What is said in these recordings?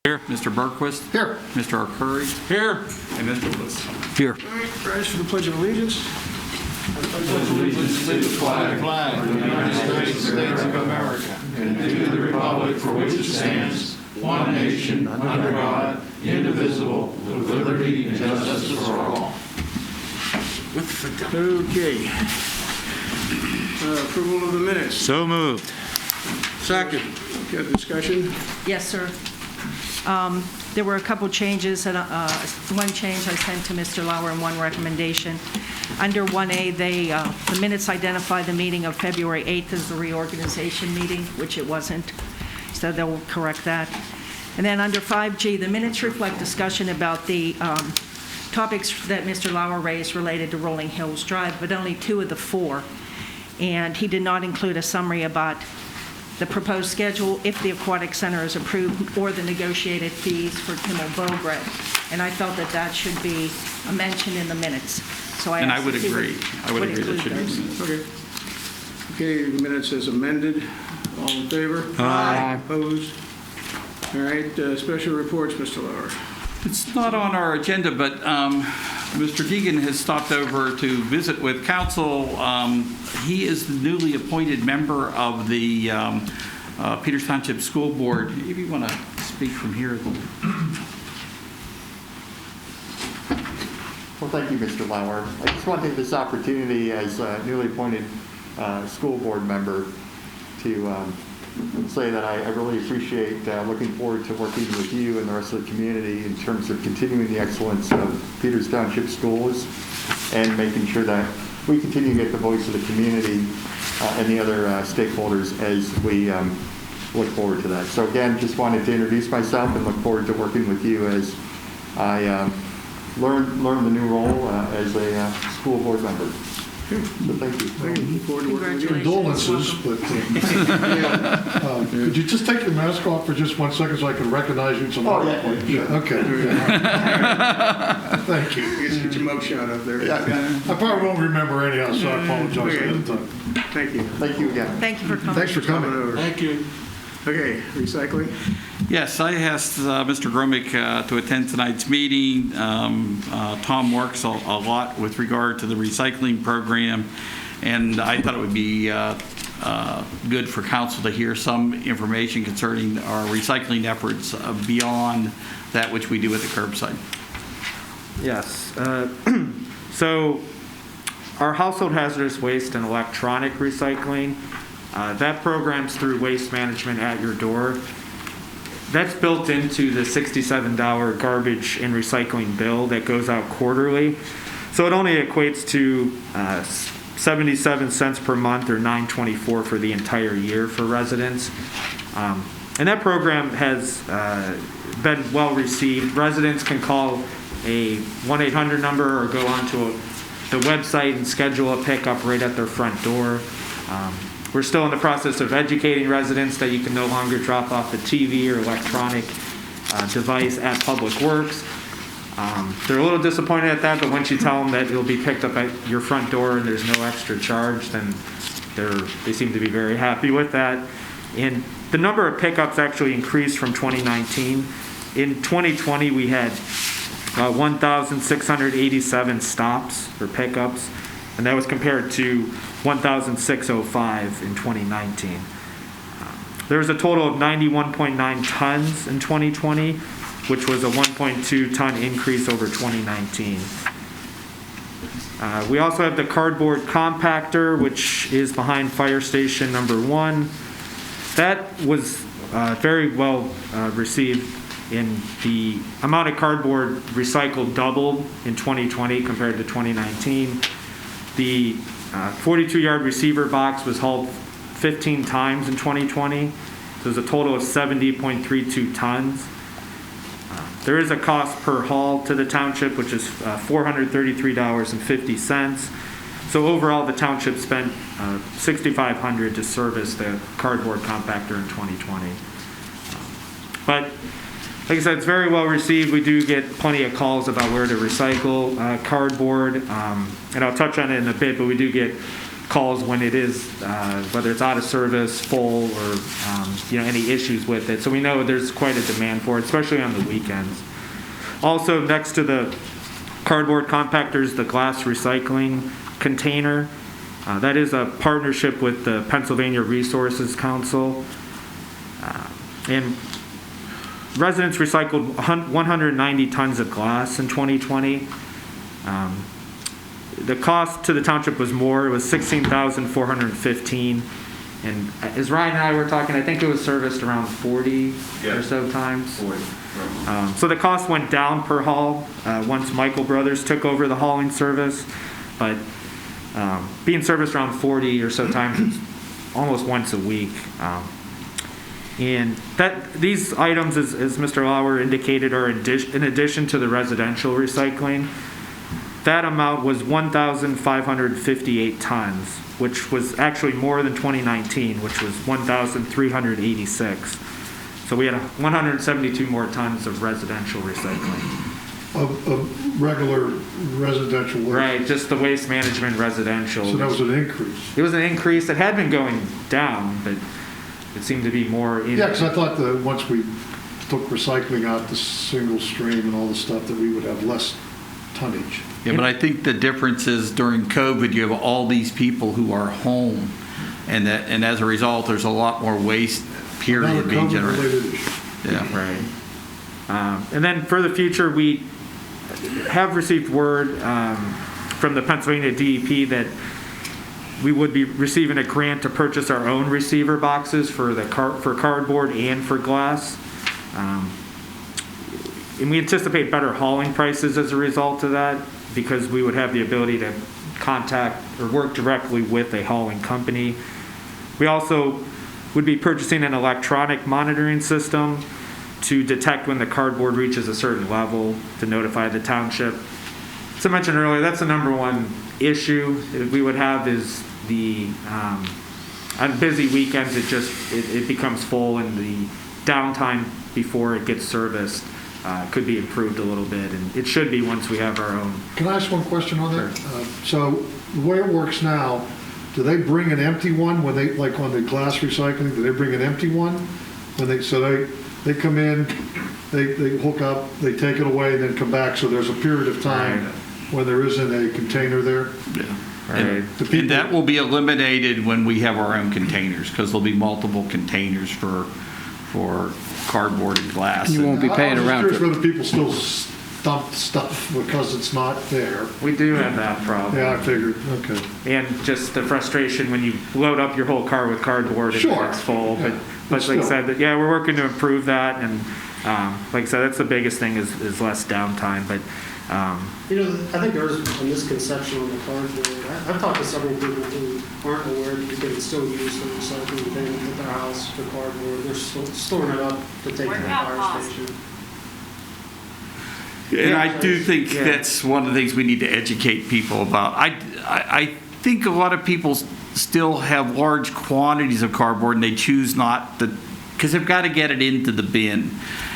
Here. Mr. Berquist. Here. Mr. Arcuri. Here. And Mr. Lewis. Here. All right, rise for the Pledge of Allegiance. Allegiance to the flag of the United States of America, and to the republic for which it stands, one nation, under God, indivisible, with liberty and justice for all. Okay. Approval of the minutes. So moved. Second. Got discussion? Yes, sir. There were a couple changes, and one change I sent to Mr. Lauer and one recommendation. Under 1A, the minutes identify the meeting of February 8th as the reorganization meeting, which it wasn't, so they'll correct that. And then under 5G, the minutes reflect discussion about the topics that Mr. Lauer raised related to Rolling Hills Drive, but only 2 of the 4. And he did not include a summary about the proposed schedule if the aquatic center is approved or the negotiated fees for Kimmel Bogret. And I felt that that should be a mention in the minutes. So I would agree. I would agree that should be in the minutes. Okay. Okay, the minutes as amended. All in favor? Aye. Opposed? All right, special reports, Mr. Lauer. It's not on our agenda, but Mr. Deegan has stopped over to visit with council. He is the newly appointed member of the Peters Township School Board. If you want to speak from here. Well, thank you, Mr. Lauer. I just want to take this opportunity as a newly appointed school board member to say that I really appreciate looking forward to working with you and the rest of the community in terms of continuing the excellence of Peters Township schools and making sure that we continue to get the voice of the community and the other stakeholders as we look forward to that. So again, just wanted to introduce myself and look forward to working with you as I learn the new role as a school board member. So thank you. Looking forward to working with you. Condolences, but could you just take your mask off for just 1 second so I can recognize you? Oh, yeah. Okay. Thank you. I guess get your mug shot up there. I probably won't remember anyhow, so I apologize ahead of time. Thank you. Thank you again. Thank you for coming. Thanks for coming. Over. Thank you. Okay, recycling. Yes, I asked Mr. Gromick to attend tonight's meeting. Tom works a lot with regard to the recycling program, and I thought it would be good for council to hear some information concerning our recycling efforts beyond that which we do at the curbside. Yes. So our household hazardous waste and electronic recycling, that program's through Waste Management at Your Door. That's built into the $67 garbage and recycling bill that goes out quarterly. So it only equates to 77 cents per month or $9.24 for the entire year for residents. And that program has been well received. Residents can call a 1-800 number or go onto the website and schedule a pickup right at their front door. We're still in the process of educating residents that you can no longer drop off the TV or electronic device at Public Works. They're a little disappointed at that, but once you tell them that it'll be picked up at your front door and there's no extra charge, then they seem to be very happy with that. And the number of pickups actually increased from 2019. In 2020, we had 1,687 stops or pickups, and that was compared to 1,605 in 2019. There was a total of 91.9 tons in 2020, which was a 1.2 ton increase over 2019. We also have the cardboard compactor, which is behind fire station number 1. That was very well received. In the amount of cardboard recycled doubled in 2020 compared to 2019. The 42-yard receiver box was hauled 15 times in 2020. So there's a total of 70.32 tons. There is a cost per haul to the township, which is $433.50. So overall, the township spent $6,500 to service the cardboard compactor in 2020. But like I said, it's very well received. We do get plenty of calls about where to recycle cardboard, and I'll touch on it in a bit, but we do get calls when it is, whether it's out of service, full, or any issues with it. So we know there's quite a demand for it, especially on the weekends. Also, next to the cardboard compactors, the glass recycling container. That is a partnership with the Pennsylvania Resources Council. And residents recycled 190 tons of glass in 2020. The cost to the township was more. It was $16,415. And as Ryan and I were talking, I think it was serviced around 40 or so times. 40. So the cost went down per haul once Michael Brothers took over the hauling service. But being serviced around 40 or so times, it's almost once a week. And these items, as Mr. Lauer indicated, are in addition to the residential recycling. That amount was 1,558 tons, which was actually more than 2019, which was 1,386. So we had 172 more tons of residential recycling. Of regular residential waste. Right, just the waste management residential. So that was an increase. It was an increase. It had been going down, but it seemed to be more. Yeah, because I thought that once we took recycling out the single stream and all the stuff, that we would have less tonnage. Yeah, but I think the difference is during COVID, you have all these people who are home, and as a result, there's a lot more waste, period, being generated. COVID-related issue. Yeah. Right. And then for the future, we have received word from the Pennsylvania DEP that we would be receiving a grant to purchase our own receiver boxes for cardboard and for glass. And we anticipate better hauling prices as a result of that, because we would have the ability to contact or work directly with a hauling company. We also would be purchasing an electronic monitoring system to detect when the cardboard reaches a certain level to notify the township. As I mentioned earlier, that's the number one issue that we would have is on busy weekends, it becomes full, and the downtime before it gets serviced could be improved a little bit, and it should be once we have our own. Can I ask one question on that? So the way it works now, do they bring an empty one when they, like on the glass recycling, do they bring an empty one? When they come in, they hook up, they take it away, and then come back, so there's a period of time when there isn't a container there? Yeah. Right. And that will be eliminated when we have our own containers, because there'll be multiple containers for cardboard and glass. You won't be paying I around was for. just curious whether people dump stuff because it's not there. We do have that problem. Yeah, I figured, okay. And just the frustration when you load up your whole car with cardboard and Sure. it's full. Yeah. But like I said, we're working to improve that. And like I said, that's the biggest thing is less downtime. But I think there's a misconception on the cardboard. I've talked to several people who aren't aware that you can still use the recycling bin at their house for cardboard. They're storing it up to take to the fire station. And I do think that's one of the things we need to educate people about. I think a lot of people still have large quantities of cardboard, and they choose not to, because they've got to get it into the bin.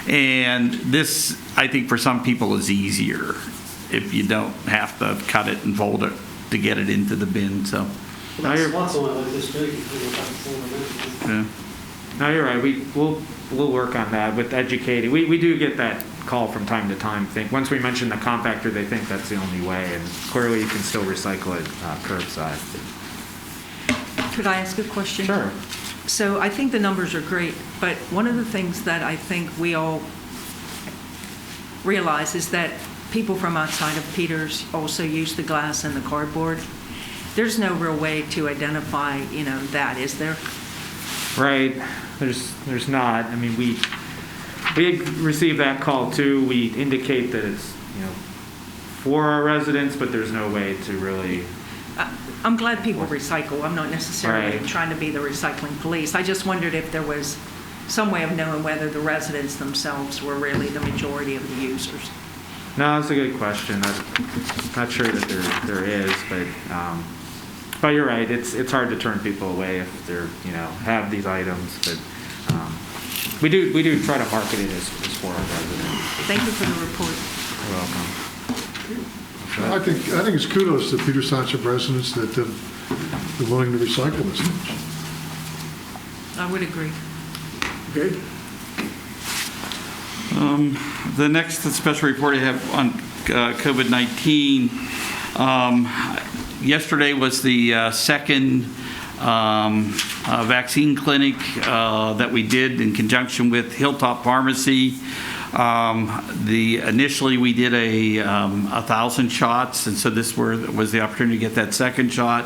And this, I think, for some people is easier if you don't have to cut it and fold it to get it into the bin. So, That's lots of like this big. You know, yeah. no, you're right. We'll work on that with educating. We do get that call from time to time. Once we mention the compactor, they think that's the only way, and clearly you can still recycle it curbside. Could I ask a question? Sure. So I think the numbers are great, but one of the things that I think we all realize is that people from outside of Peters also use the glass and the cardboard. There's no real way to identify, that, is there? Right. There's not. I mean, we receive that call too. We indicate that it's for our residents, but there's no way to really. I'm glad people recycle. I'm not necessarily Right. trying to be the recycling police. I just wondered if there was some way of knowing whether the residents themselves were really the majority of the users. No, that's a good question. I'm not sure that there is, but you're right. It's hard to turn people away if they're have these items. But we do try to market it as for our residents. Thank you for the report. You're welcome. I think it's kudos to Peters Township residents that they're willing to recycle this much. I would agree. Okay. The next special report I have on COVID-19. Yesterday was the second vaccine clinic that we did in conjunction with Hilltop Pharmacy. Initially we did 1,000 shots, and so this was the opportunity to get that second shot.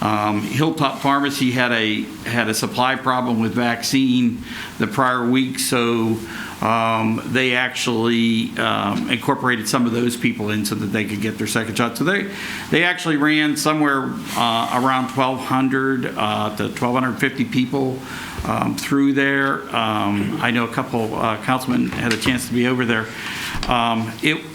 Hilltop Pharmacy had a supply problem with vaccine the prior week, so they actually incorporated some of those people in so that they could get their second shot. So they actually ran somewhere around 1,200 to 1,250 people through there. I know a couple councilmen had a chance to be over there.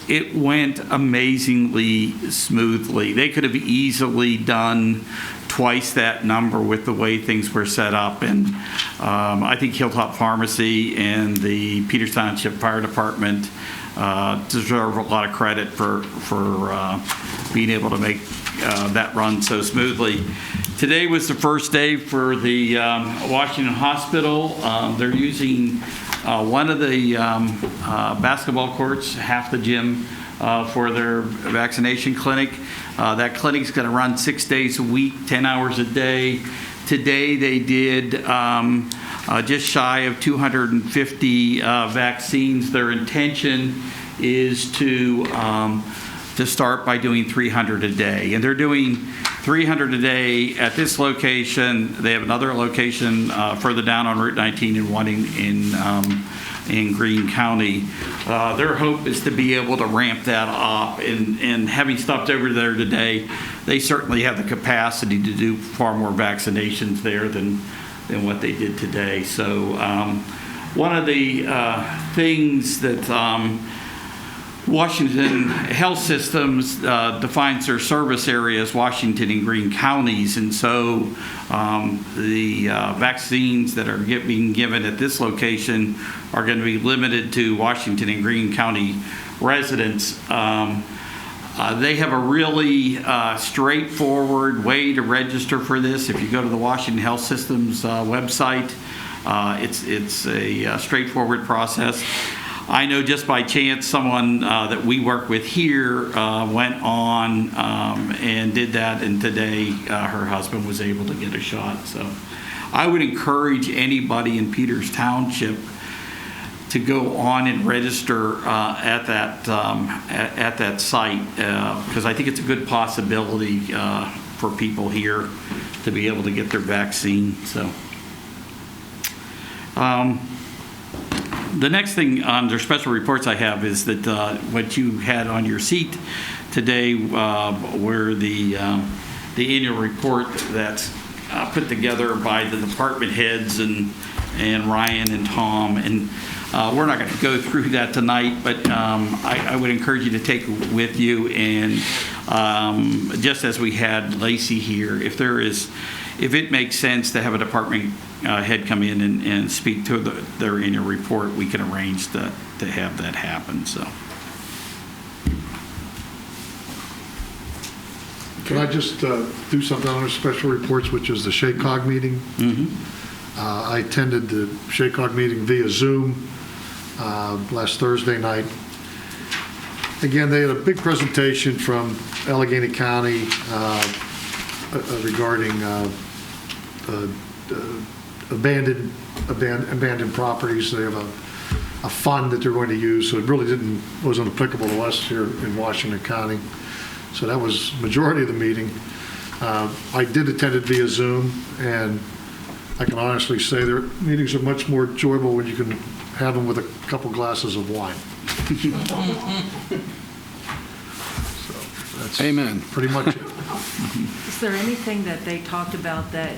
It went amazingly smoothly. They could have easily done twice that number with the way things were set up, and I think Hilltop Pharmacy and the Peters Township Fire Department deserve a lot of credit for being able to make that run so smoothly. Today was the first day for the Washington Hospital. They're using one of the basketball courts, half the gym, for their vaccination clinic. That clinic's going to run 6 days a week, 10 hours a day. Today they did just shy of 250 vaccines. Their intention is to start by doing 300 a day. And they're doing 300 a day at this location. They have another location further down on Route 19 and one in Greene County. Their hope is to be able to ramp that up, and having stopped over there today, they certainly have the capacity to do far more vaccinations there than what they did today. So one of the things that Washington Health Systems defines their service area as Washington and Greene counties, and so the vaccines that are being given at this location are going to be limited to Washington and Greene County residents. They have a really straightforward way to register for this. If you go to the Washington Health Systems website, it's a straightforward process. I know just by chance someone that we work with here went on and did that, and today her husband was able to get a shot. So I would encourage anybody in Peters Township to go on and register at that site, because I think it's a good possibility for people here to be able to get their vaccine. So. The next thing under special reports I have is that what you had on your seat today were the annual report that's put together by the department heads and Ryan and Tom, and we're not going to go through that tonight, but I would encourage you to take it with you, and just as we had Lacey here, if it makes sense to have a department head come in and speak to their annual report, we can arrange to have that happen. So, Can I just do something on our special reports, which is the SHACOG meeting? mm-hmm. I attended the SHACOG meeting via Zoom last Thursday night. Again, they had a big presentation from Allegheny County regarding abandoned properties. They have a fund that they're going to use, so it really wasn't applicable to us here in Washington County. So that was majority of the meeting. I did attend it via Zoom, and I can honestly say their meetings are much more enjoyable when you can have them with a couple glasses of wine. So that's Amen. pretty much it. Is there anything that they talked about that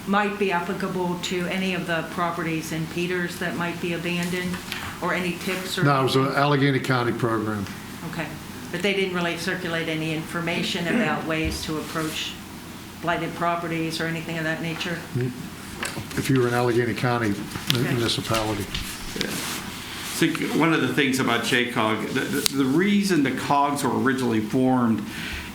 might be applicable to any of the properties in Peters that might be abandoned, or any tips? Or No, it was an Allegheny County program. Okay, but they didn't really circulate any information about ways to approach blighted properties or anything of that nature? If you were in Allegheny County municipality. So one of the things about JCOG, the reason the COGs were originally formed,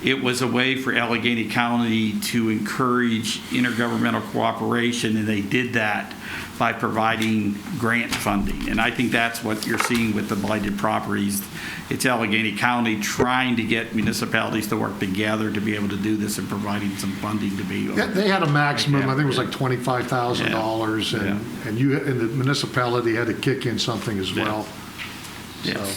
it was a way for Allegheny County to encourage intergovernmental cooperation, and they did that by providing grant funding. And I think that's what you're seeing with the blighted properties. It's Allegheny County trying to get municipalities to work together to be able to do this and providing some funding to be able Yeah, to. they had a maximum, I think it was like $25,000, and the municipality had to kick in something as Yeah. well. Yes. So,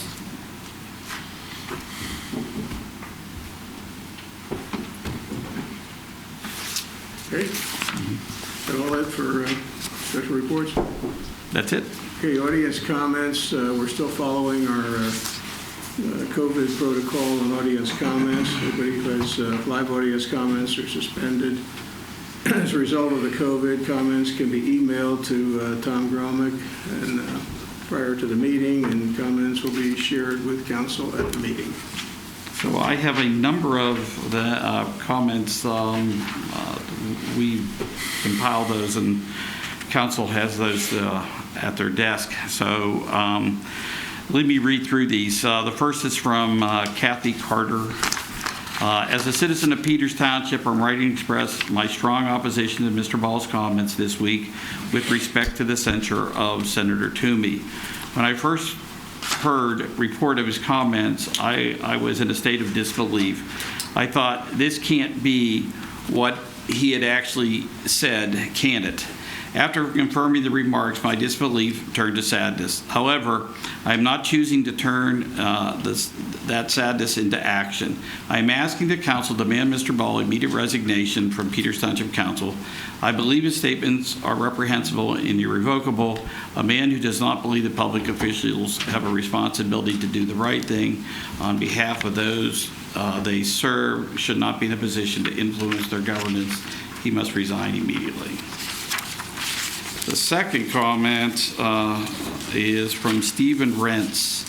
Okay. Is that all that for special reports? That's it. Okay, audience comments. We're still following our COVID protocol on audience comments. Everybody who has live audience comments are suspended. As a result of the COVID, comments can be emailed to Tom Gromick and prior to the meeting, and comments will be shared with council at the meeting. So I have a number of the comments. We compiled those, and council has those at their desk. So let me read through these. The first is from Kathy Carter. As a citizen of Peters Township, I'm writing to express my strong opposition to Mr. Ball's comments this week with respect to the censure of Senator Toomey. When I first heard report of his comments, I was in a state of disbelief. I thought, this can't be what he had actually said, can it? After confirming the remarks, my disbelief turned to sadness. However, I am not choosing to turn that sadness into action. I am asking the council to demand Mr. Ball immediate resignation from Peters Township Council. I believe his statements are reprehensible and irrevocable. A man who does not believe that public officials have a responsibility to do the right thing on behalf of those they serve should not be in a position to influence their governance. He must resign immediately. The second comment is from Stephen Rentz.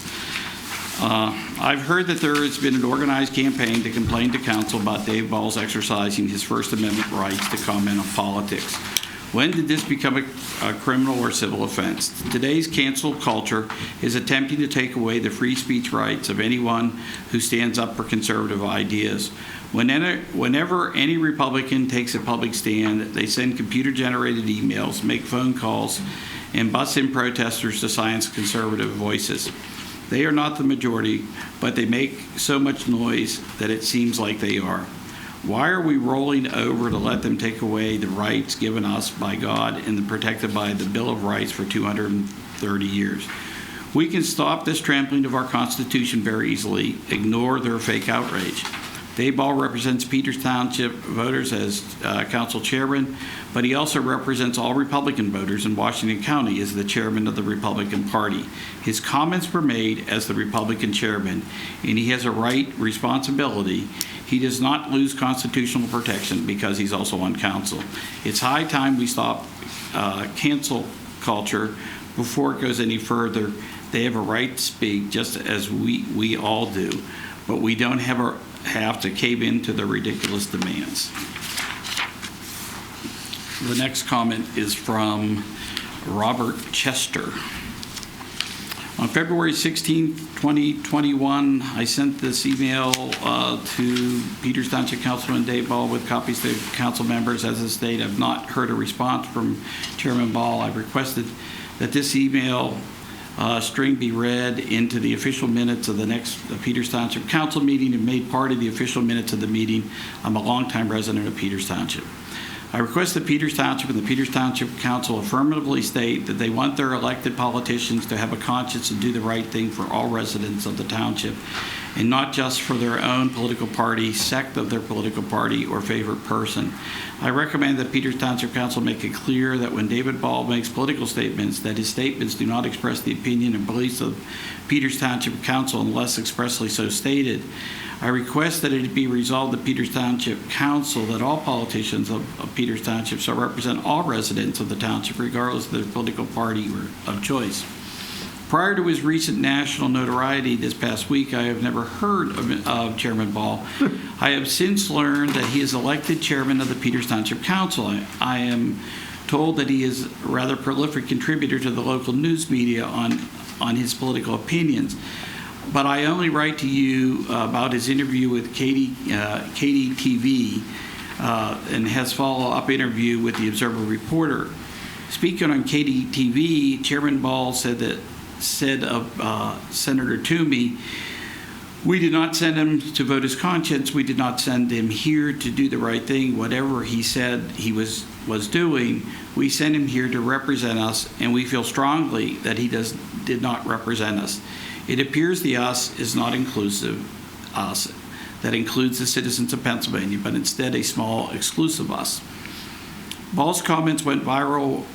I've heard that there has been an organized campaign to complain to council about Dave Ball's exercising his First Amendment rights to comment on politics. When did this become a criminal or civil offense? Today's cancel culture is attempting to take away the free speech rights of anyone who stands up for conservative ideas. Whenever any Republican takes a public stand, they send computer-generated emails, make phone calls, and bus in protesters to silence conservative voices. They are not the majority, but they make so much noise that it seems like they are. Why are we rolling over to let them take away the rights given us by God and protected by the Bill of Rights for 230 years? We can stop this trampling of our Constitution very easily, ignore their fake outrage. Dave Ball represents Peters Township voters as council chairman, but he also represents all Republican voters in Washington County as the chairman of the Republican Party. His comments were made as the Republican chairman, and he has a responsibility. He does not lose constitutional protection because he's also on council. It's high time we stop cancel culture before it goes any further. They have a right to speak just as we all do, but we don't have to cave into the ridiculous demands. The next comment is from Robert Chester. On February 16, 2021, I sent this email to Peters Township Councilman Dave Ball with copies to council members. As of date, I've not heard a response from Chairman Ball. I've requested that this email string be read into the official minutes of the next Peters Township Council meeting and made part of the official minutes of the meeting. I'm a longtime resident of Peters Township. I request that Peters Township and the Peters Township Council affirmatively state that they want their elected politicians to have a conscience and do the right thing for all residents of the township, and not just for their own political party, sect of their political party, or favorite person. I recommend that Peters Township Council make it clear that when David Ball makes political statements, that his statements do not express the opinion and beliefs of Peters Township Council unless expressly so stated. I request that it be resolved at Peters Township Council that all politicians of Peters Township shall represent all residents of the township regardless of their political party or of choice. Prior to his recent national notoriety this past week, I have never heard of Chairman Ball. I have since learned that he is elected chairman of the Peters Township Council. I am told that he is a rather prolific contributor to the local news media on on his political opinions. But I only write to you about his interview with KDTV and has follow-up interview with the Observer reporter. Speaking on KDTV, Chairman Ball said of Senator Twp, "We did not send him to vote his conscience. We did not send him here to do the right thing. Whatever he said he was doing, we sent him here to represent us, and we feel strongly that he did not represent us. It appears the us is not inclusive us. That includes the citizens of Pennsylvania, but instead a small exclusive us." Ball's comments went viral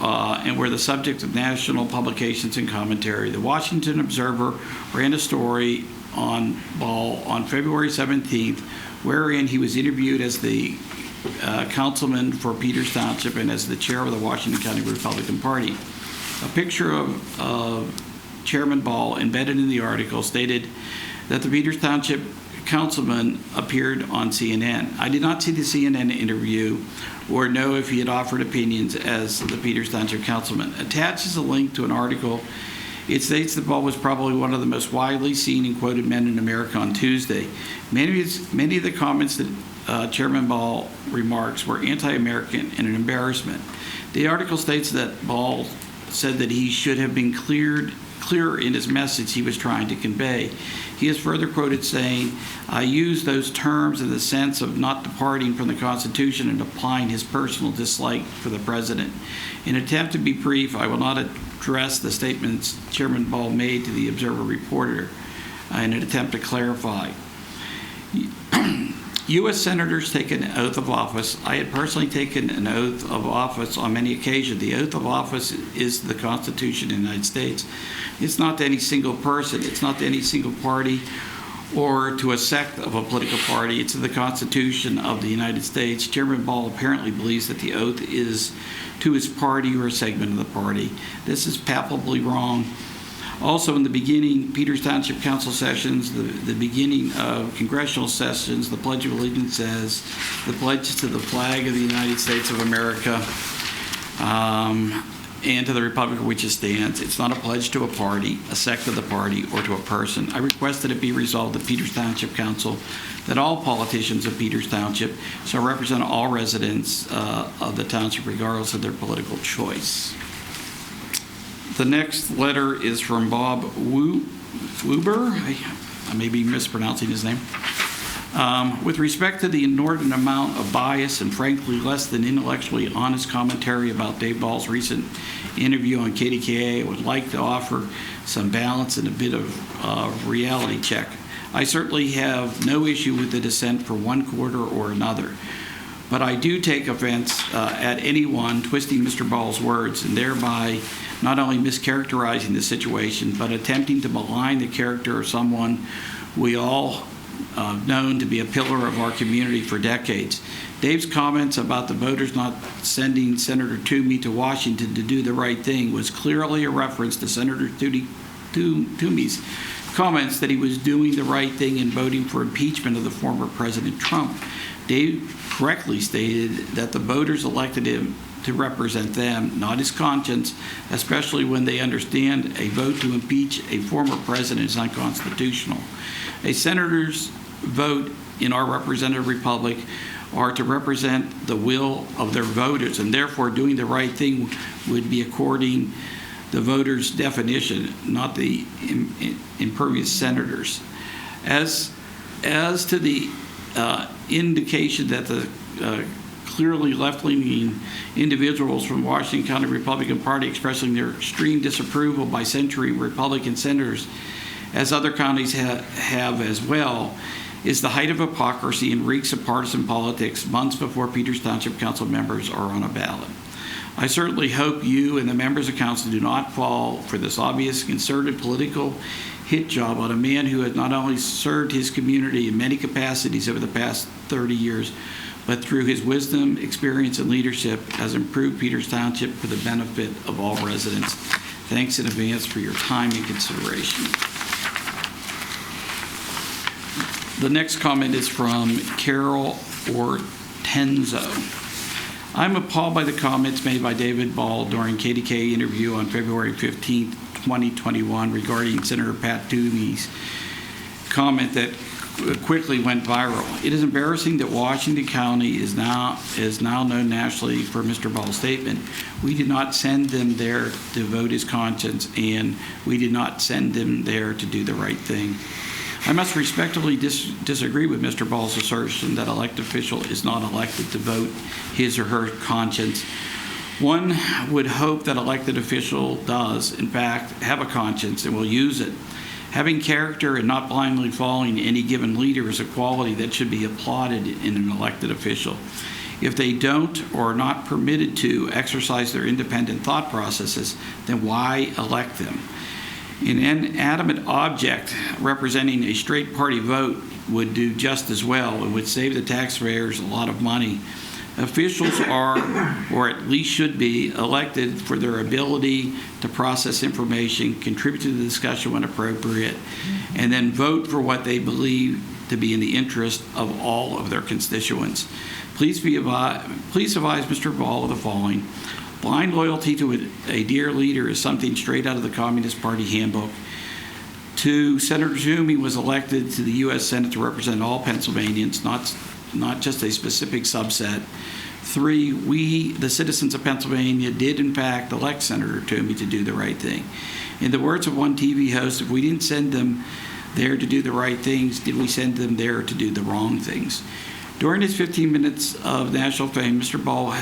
and were the subject of national publications and commentary. The Washington Observer ran a story on Ball on February 17th, wherein he was interviewed as the councilman for Peters Township and as the chair of the Washington County Republican Party. A picture of Chairman Ball embedded in the article stated that the Peters Township councilman appeared on CNN. I did not see the CNN interview or know if he had offered opinions as the Peters Township councilman. Attached is a link to an article. It states that Ball was probably one of the most widely seen and quoted men in America on Tuesday. Many of the comments that Chairman Ball remarks were anti-American and an embarrassment. The article states that Ball said that he should have been clearer in his message he was trying to convey. He is further quoted saying, "I use those terms in the sense of not departing from the Constitution and applying his personal dislike for the president. In an attempt to be brief, I will not address the statements Chairman Ball made to the Observer reporter in an attempt to clarify. U.S. senators take an oath of office. I had personally taken an oath of office on many occasions. The oath of office is the Constitution of the United States. It's not to any single person. It's not to any single party or to a sect of a political party. It's to the Constitution of the United States. Chairman Ball apparently believes that the oath is to his party or a segment of the party. This is palpably wrong. Also, in the beginning, Peters Township Council sessions, the beginning of congressional sessions, the Pledge of Allegiance says, the pledge is to the flag of the United States of America and to the republic for which it stands. It's not a pledge to a party, a sect of the party, or to a person. I request that it be resolved at Peters Township Council that all politicians of Peters Township shall represent all residents of the township regardless of their political choice. The next letter is from Bob Wuber. I may be mispronouncing his name. With respect to the inordinate amount of bias and frankly less than intellectually honest commentary about Dave Ball's recent interview on KDKA, I would like to offer some balance and a bit of reality check. I certainly have no issue with the dissent for one quarter or another, but I do take offense at anyone twisting Mr. Ball's words and thereby not only mischaracterizing the situation, but attempting to malign the character of someone we all known to be a pillar of our community for decades. Dave's comments about the voters not sending Senator Twp to Washington to do the right thing was clearly a reference to Senator Twp's comments that he was doing the right thing in voting for impeachment of the former President Trump. Dave correctly stated that the voters elected him to represent them, not his conscience, especially when they understand a vote to impeach a former president is unconstitutional. A senator's vote in our representative republic are to represent the will of their voters, and therefore doing the right thing would be according the voters' definition, not the impervious senators. As to the indication that the clearly left-leaning individuals from Washington County Republican Party expressing their extreme disapproval by century Republican senators, as other counties have as well, is the height of hypocrisy and reeks of partisan politics months before Peters Township Council members are on a ballot. I certainly hope you and the members of council do not fall for this obvious concerted political hit job on a man who has not only served his community in many capacities over the past 30 years, but through his wisdom, experience, and leadership has improved Peters Township for the benefit of all residents. Thanks in advance for your time and consideration. The next comment is from Carol Ortenzo. I'm appalled by the comments made by David Ball during KDK interview on February 15, 2021 regarding Senator Pat Toomey's comment that quickly went viral. It is embarrassing that Washington County is now known nationally for Mr. Ball's statement. We did not send them there to vote his conscience, and we did not send them there to do the right thing. I must respectfully disagree with Mr. Ball's assertion that elected official is not elected to vote his or her conscience. One would hope that elected official does, in fact, have a conscience and will use it. Having character and not blindly following any given leader is a quality that should be applauded in an elected official. If they don't or are not permitted to exercise their independent thought processes, then why elect them? An inanimate object representing a straight party vote would do just as well. It would save the taxpayers a lot of money. Officials are, or at least should be, elected for their ability to process information, contribute to the discussion when appropriate, and then vote for what they believe to be in the interest of all of their constituents. Please advise Mr. Ball of the following. Blind loyalty to a dear leader is something straight out of the Communist Party handbook. 2, Senator Toomey was elected to the U.S. Senate to represent all Pennsylvanians, not just a specific subset. 3, we, the citizens of Pennsylvania, did in fact elect Senator Toomey to do the right thing. In the words of one TV host, if we didn't send them there to do the right things, did we send them there to do the wrong things? During his 15 minutes of national fame, Mr. Ball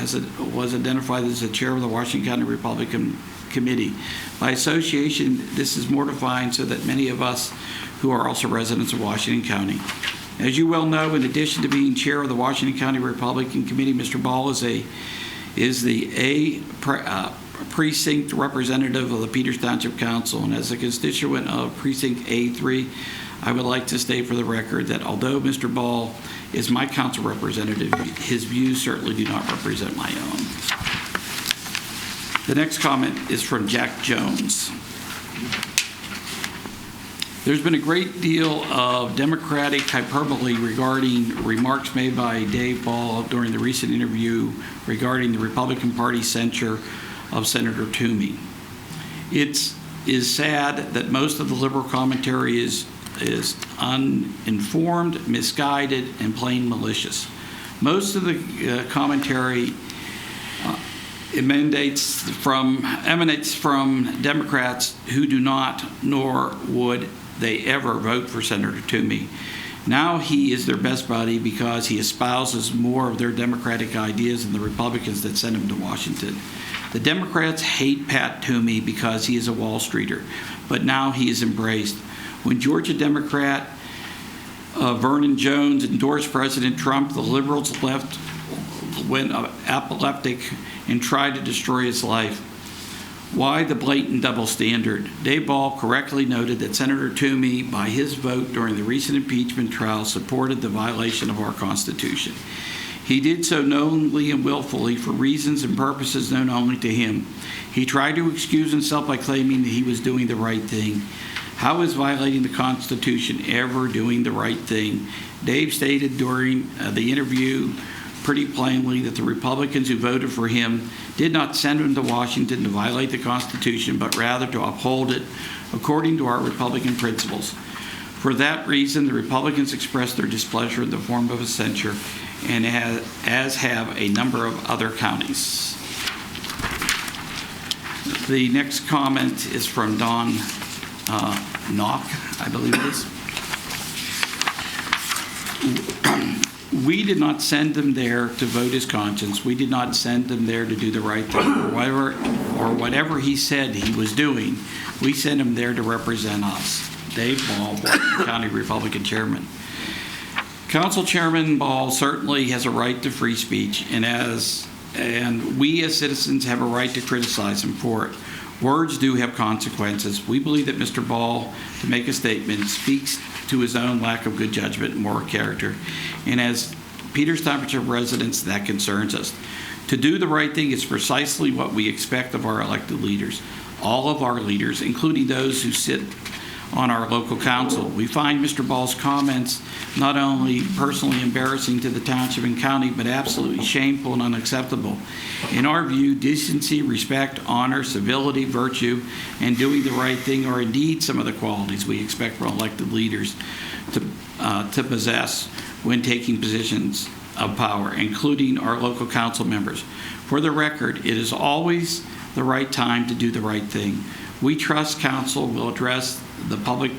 was identified as the chair of the Washington County Republican Committee. By association, this is mortifying so that many of us who are also residents of Washington County. As you well know, in addition to being chair of the Washington County Republican Committee, Mr. Ball is the precinct representative of the Peters Township Council, and as a constituent of precinct A3, I would like to state for the record that although Mr. Ball is my council representative, his views certainly do not represent my own. The next comment is from Jack Jones. There's been a great deal of Democratic hyperbole regarding remarks made by Dave Ball during the recent interview regarding the Republican Party's censure of Senator Toomey. It is sad that most of the liberal commentary is uninformed, misguided, and plain malicious. Most of the commentary emanates from Democrats who do not, nor would they ever vote for Senator Toomey. Now he is their best buddy because he espouses more of their Democratic ideas than the Republicans that sent him to Washington. The Democrats hate Pat Toomey because he is a Wall Streeter, but now he is embraced. When Georgia Democrat Vernon Jones endorsed President Trump, the liberals went apoplectic and tried to destroy his life. Why the blatant double standard? Dave Ball correctly noted that Senator Toomey, by his vote during the recent impeachment trial, supported the violation of our Constitution. He did so knowingly and willfully for reasons and purposes known only to him. He tried to excuse himself by claiming that he was doing the right thing. How is violating the Constitution ever doing the right thing? Dave stated during the interview pretty plainly that the Republicans who voted for him did not send him to Washington to violate the Constitution, but rather to uphold it according to our Republican principles. For that reason, the Republicans expressed their displeasure in the form of a censure, and as have a number of other counties. The next comment is from Don Knock, I believe it is. We did not send him there to vote his conscience. We did not send him there to do the right thing or whatever he said he was doing. We sent him there to represent us. Dave Ball, Washington County Republican Chairman. Council Chairman Ball certainly has a right to free speech, and we as citizens have a right to criticize him for it. Words do have consequences. We believe that Mr. Ball, to make a statement, speaks to his own lack of good judgment and moral character. And as Peters Township residents, that concerns us. To do the right thing is precisely what we expect of our elected leaders. All of our leaders, including those who sit on our local council. We find Mr. Ball's comments not only personally embarrassing to the township and county, but absolutely shameful and unacceptable. In our view, decency, respect, honor, civility, virtue, and doing the right thing are indeed some of the qualities we expect from elected leaders to possess when taking positions of power, including our local council members. For the record, it is always the right time to do the right thing. We trust council will address the public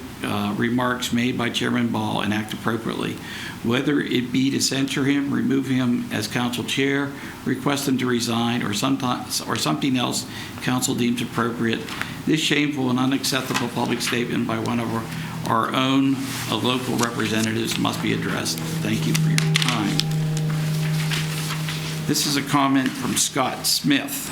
remarks made by Chairman Ball and act appropriately, whether it be to censure him, remove him as council chair, request him to resign, or something else council deems appropriate. This shameful and unacceptable public statement by one of our own local representatives must be addressed. Thank you for your time. This is a comment from Scott Smith.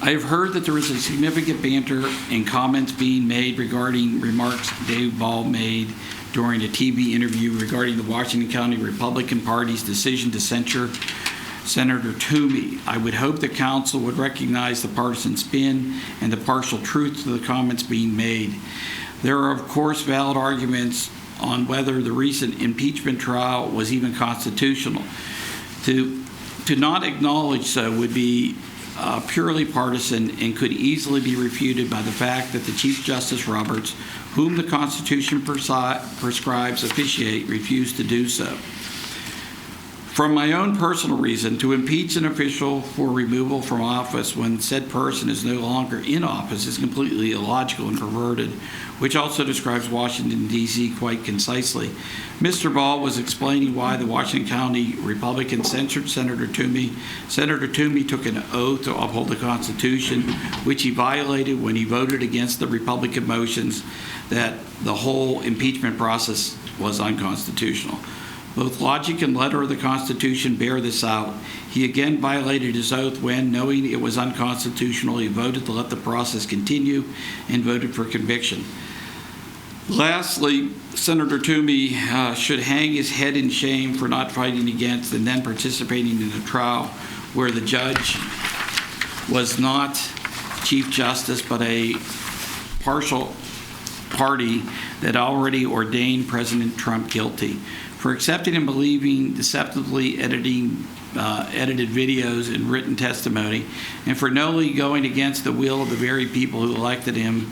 I have heard that there is a significant banter and comments being made regarding remarks Dave Ball made during a TV interview regarding the Washington County Republican Party's decision to censure Senator Toomey. I would hope that council would recognize the partisan spin and the partial truth to the comments being made. There are, of course, valid arguments on whether the recent impeachment trial was even constitutional. To not acknowledge so would be purely partisan and could easily be refuted by the fact that the Chief Justice Roberts, whom the Constitution prescribes officiate, refused to do so. From my own personal reason, to impeach an official for removal from office when said person is no longer in office is completely illogical and perverted, which also describes Washington, D.C. quite concisely. Mr. Ball was explaining why the Washington County Republicans censured Senator Toomey. Senator Toomey took an oath to uphold the Constitution, which he violated when he voted against the Republican motions that the whole impeachment process was unconstitutional. Both logic and letter of the Constitution bear this out. He again violated his oath when, knowing it was unconstitutional, he voted to let the process continue and voted for conviction. Lastly, Senator Toomey should hang his head in shame for not fighting against and then participating in a trial where the judge was not Chief Justice but a partial party that already ordained President Trump guilty. For accepting and believing deceptively edited videos and written testimony, and for knowingly going against the will of the very people who elected them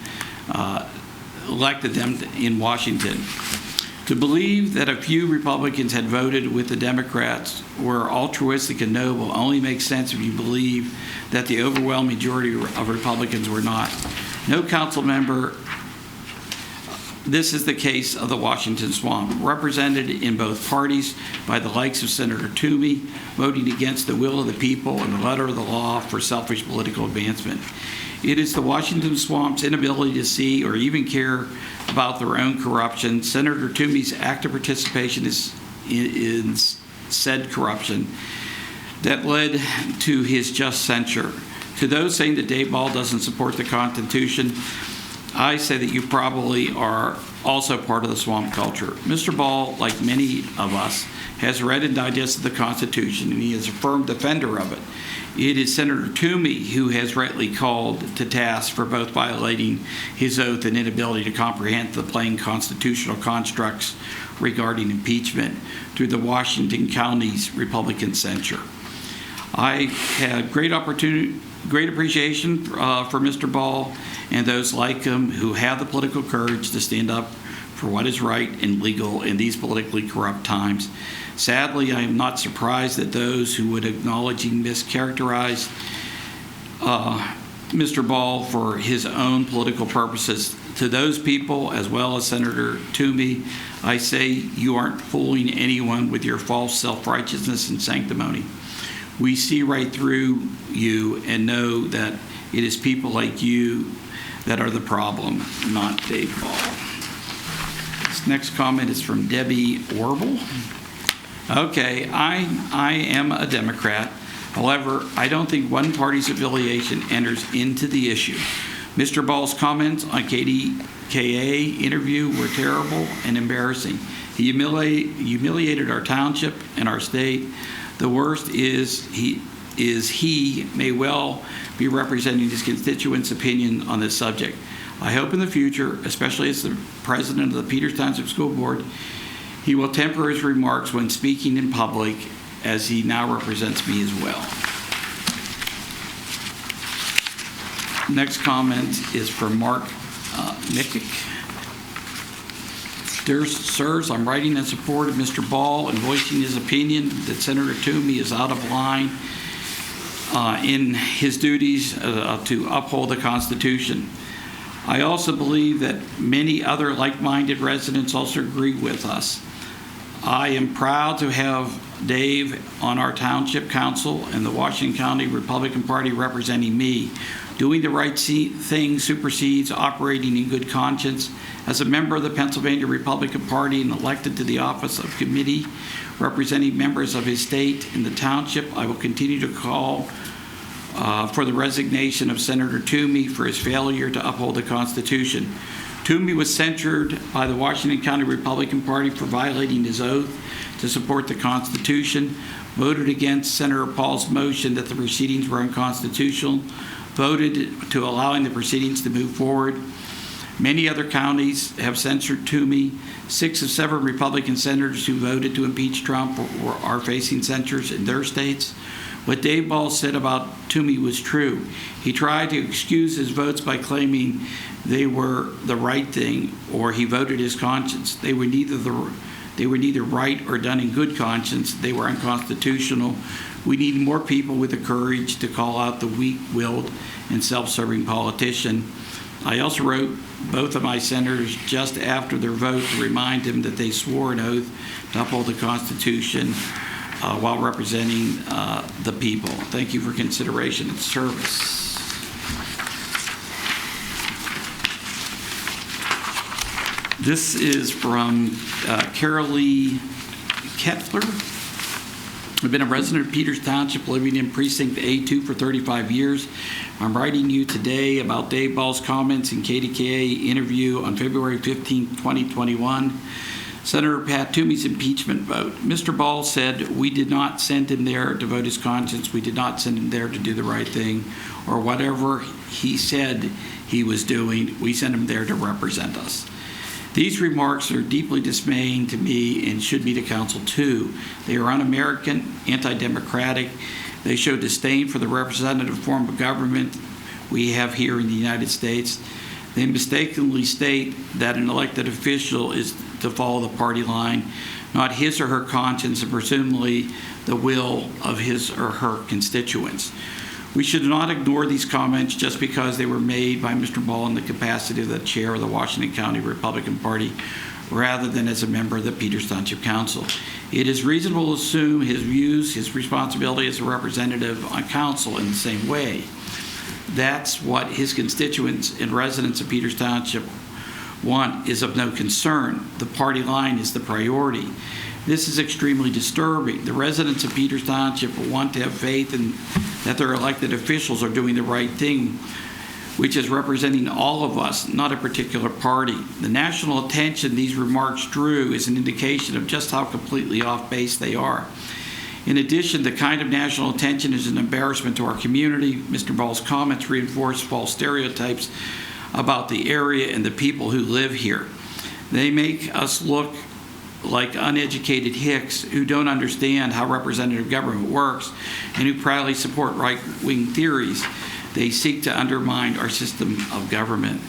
in Washington. To believe that a few Republicans had voted with the Democrats were altruistic and noble only makes sense if you believe that the overwhelming majority of Republicans were not. No council member. This is the case of the Washington Swamp, represented in both parties by the likes of Senator Toomey, voting against the will of the people and the letter of the law for selfish political advancement. It is the Washington Swamp's inability to see or even care about their own corruption, Senator Toomey's active participation in said corruption, that led to his just censure. To those saying that Dave Ball doesn't support the Constitution, I say that you probably are also part of the swamp culture. Mr. Ball, like many of us, has read and digested the Constitution, and he is a firm defender of it. It is Senator Toomey who has rightly called to task for both violating his oath and inability to comprehend the plain constitutional constructs regarding impeachment through the Washington County's Republican censure. I had great appreciation for Mr. Ball and those like him who have the political courage to stand up for what is right and legal in these politically corrupt times. Sadly, I am not surprised that those who would acknowledge and mischaracterize Mr. Ball for his own political purposes. To those people, as well as Senator Toomey, I say you aren't fooling anyone with your false self-righteousness and sanctimony. We see right through you and know that it is people like you that are the problem, not Dave Ball. This next comment is from Debbie Warble. Okay, I am a Democrat. However, I don't think one party's affiliation enters into the issue. Mr. Ball's comments on KDKA interview were terrible and embarrassing. He humiliated our township and our state. The worst is he may well be representing his constituents' opinion on this subject. I hope in the future, especially as the president of the Peters Township School Board, he will temper his remarks when speaking in public, as he now represents me as well. Next comment is from Mark Mickick. Dear sirs, I'm writing in support of Mr. Ball and voicing his opinion that Senator Toomey is out of line in his duties to uphold the Constitution. I also believe that many other like-minded residents also agree with us. I am proud to have Dave on our Township Council and the Washington County Republican Party representing me. Doing the right thing supersedes operating in good conscience. As a member of the Pennsylvania Republican Party and elected to the office of committee representing members of his state in the township, I will continue to call for the resignation of Senator Toomey for his failure to uphold the Constitution. Toomey was censured by the Washington County Republican Party for violating his oath to support the Constitution, voted against Senator Paul's motion that the proceedings were unconstitutional, voted to allowing the proceedings to move forward. Many other counties have censured Toomey. 6 of 7 Republican senators who voted to impeach Trump are facing censures in their states. What Dave Ball said about Toomey was true. He tried to excuse his votes by claiming they were the right thing, or he voted his conscience. They were neither right or done in good conscience. They were unconstitutional. We need more people with the courage to call out the weak-willed and self-serving politician. I also wrote both of my senators just after their vote to remind them that they swore an oath to uphold the Constitution while representing the people. Thank you for consideration and service. This is from Carol Lee Kettler. I've been a resident of Peters Township, living in Precinct A2 for 35 years. I'm writing you today about Dave Ball's comments in KDKA interview on February 15, 2021. Senator Pat Toomey's impeachment vote. Mr. Ball said, we did not send him there to vote his conscience. We did not send him there to do the right thing, or whatever he said he was doing. We sent him there to represent us. These remarks are deeply dismaying to me and should be to council too. They are un-American, anti-democratic. They show disdain for the representative form of government we have here in the United States. They mistakenly state that an elected official is to follow the party line, not his or her conscience, and presumably the will of his or her constituents. We should not ignore these comments just because they were made by Mr. Ball in the capacity of the chair of the Washington County Republican Party, rather than as a member of the Peters Township Council. It is reasonable to assume his views, his responsibility as a representative on council in the same way. That's what his constituents and residents of Peters Township want is of no concern. The party line is the priority. This is extremely disturbing. The residents of Peters Township want to have faith in that their elected officials are doing the right thing, which is representing all of us, not a particular party. The national attention these remarks drew is an indication of just how completely off base they are. In addition, the kind of national attention is an embarrassment to our community. Mr. Ball's comments reinforce false stereotypes about the area and the people who live here. They make us look like uneducated hicks who don't understand how representative government works and who proudly support right-wing theories. They seek to undermine our system of government.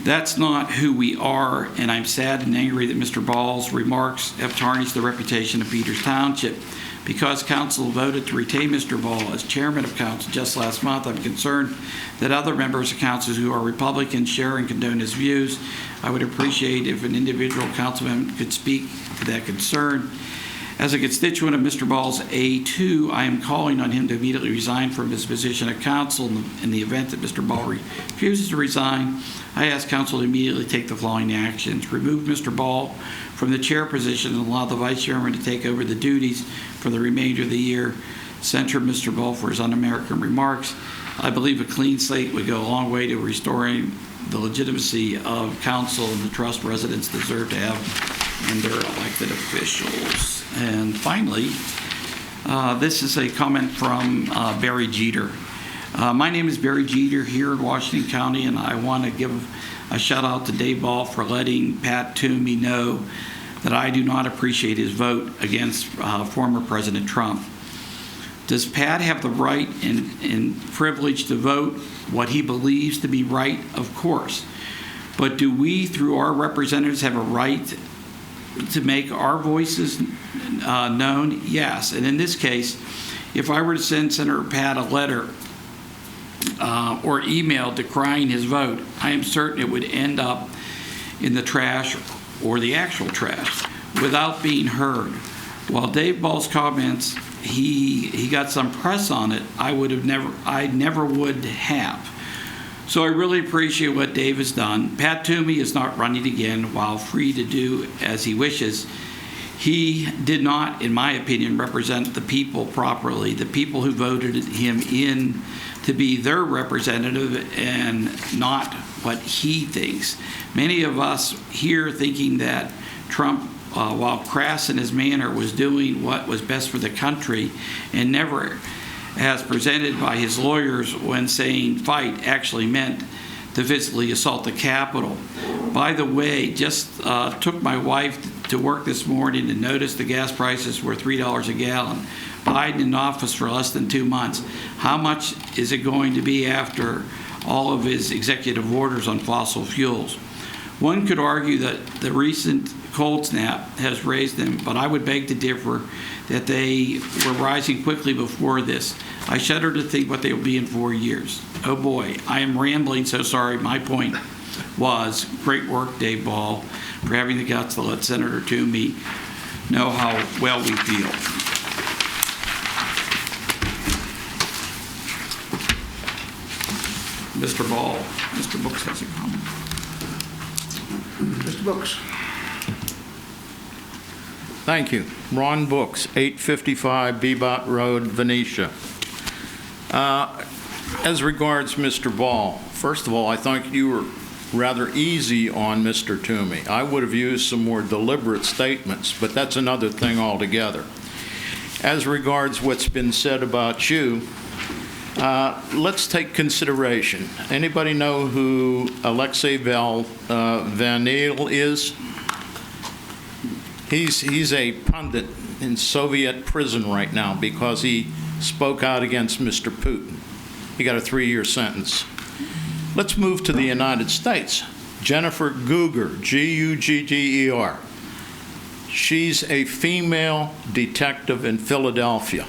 That's not who we are, and I'm sad and angry that Mr. Ball's remarks have tarnished the reputation of Peters Township. Because council voted to retain Mr. Ball as chairman of council just last month, I'm concerned that other members of council who are Republicans share and condone his views. I would appreciate if an individual councilman could speak to that concern. As a constituent of Mr. Ball's A2, I am calling on him to immediately resign from his position at council. In the event that Mr. Ball refuses to resign, I ask council to immediately take the following actions. Remove Mr. Ball from the chair position and allow the vice chairman to take over the duties for the remainder of the year. Censure Mr. Ball for his un-American remarks. I believe a clean slate would go a long way to restoring the legitimacy of council and the trust residents deserve to have in their elected officials. And finally, this is a comment from Barry Jeter. My name is Barry Jeter here in Washington County, and I want to give a shout out to Dave Ball for letting Pat Toomey know that I do not appreciate his vote against former President Trump. Does Pat have the right and privilege to vote what he believes to be right? Of course. But do we, through our representatives, have a right to make our voices known? Yes. And in this case, if I were to send Senator Pat a letter or email decrying his vote, I am certain it would end up in the trash or the actual trash without being heard. While Dave Ball's comments, he got some press on it, I never would have. So I really appreciate what Dave has done. Pat Toomey is not running again. While free to do as he wishes, he did not, in my opinion, represent the people properly, the people who voted him in to be their representative and not what he thinks. Many of us here thinking that Trump, while crass in his manner, was doing what was best for the country and never, as presented by his lawyers when saying fight, actually meant to physically assault the Capitol. By the way, just took my wife to work this morning and noticed the gas prices were $3 a gallon. Biden in office for less than 2 months. How much is it going to be after all of his executive orders on fossil fuels? One could argue that the recent cold snap has raised them, but I would beg to differ that they were rising quickly before this. I shudder to think what they will be in 4 years. Oh boy, I am rambling, so sorry. My point was, great work, Dave Ball, for having the guts to let Senator Toomey know how well we feel. Mr. Ball, Mr. Brooks has a comment. Mr. Brooks. Thank you. Ron Books, 855 Bebot Road, Venetia. As regards Mr. Ball, first of all, I think you were rather easy on Mr. Toomey. I would have used some more deliberate statements, but that's another thing altogether. As regards what's been said about you, let's take consideration. Anybody know who Alexei Vanil is? He's a pundit in Soviet prison right now because he spoke out against Mr. Putin. He got a 3-year sentence. Let's move to the United States. Jennifer Gugger, G-U-G-G-E-R. She's a female detective in Philadelphia.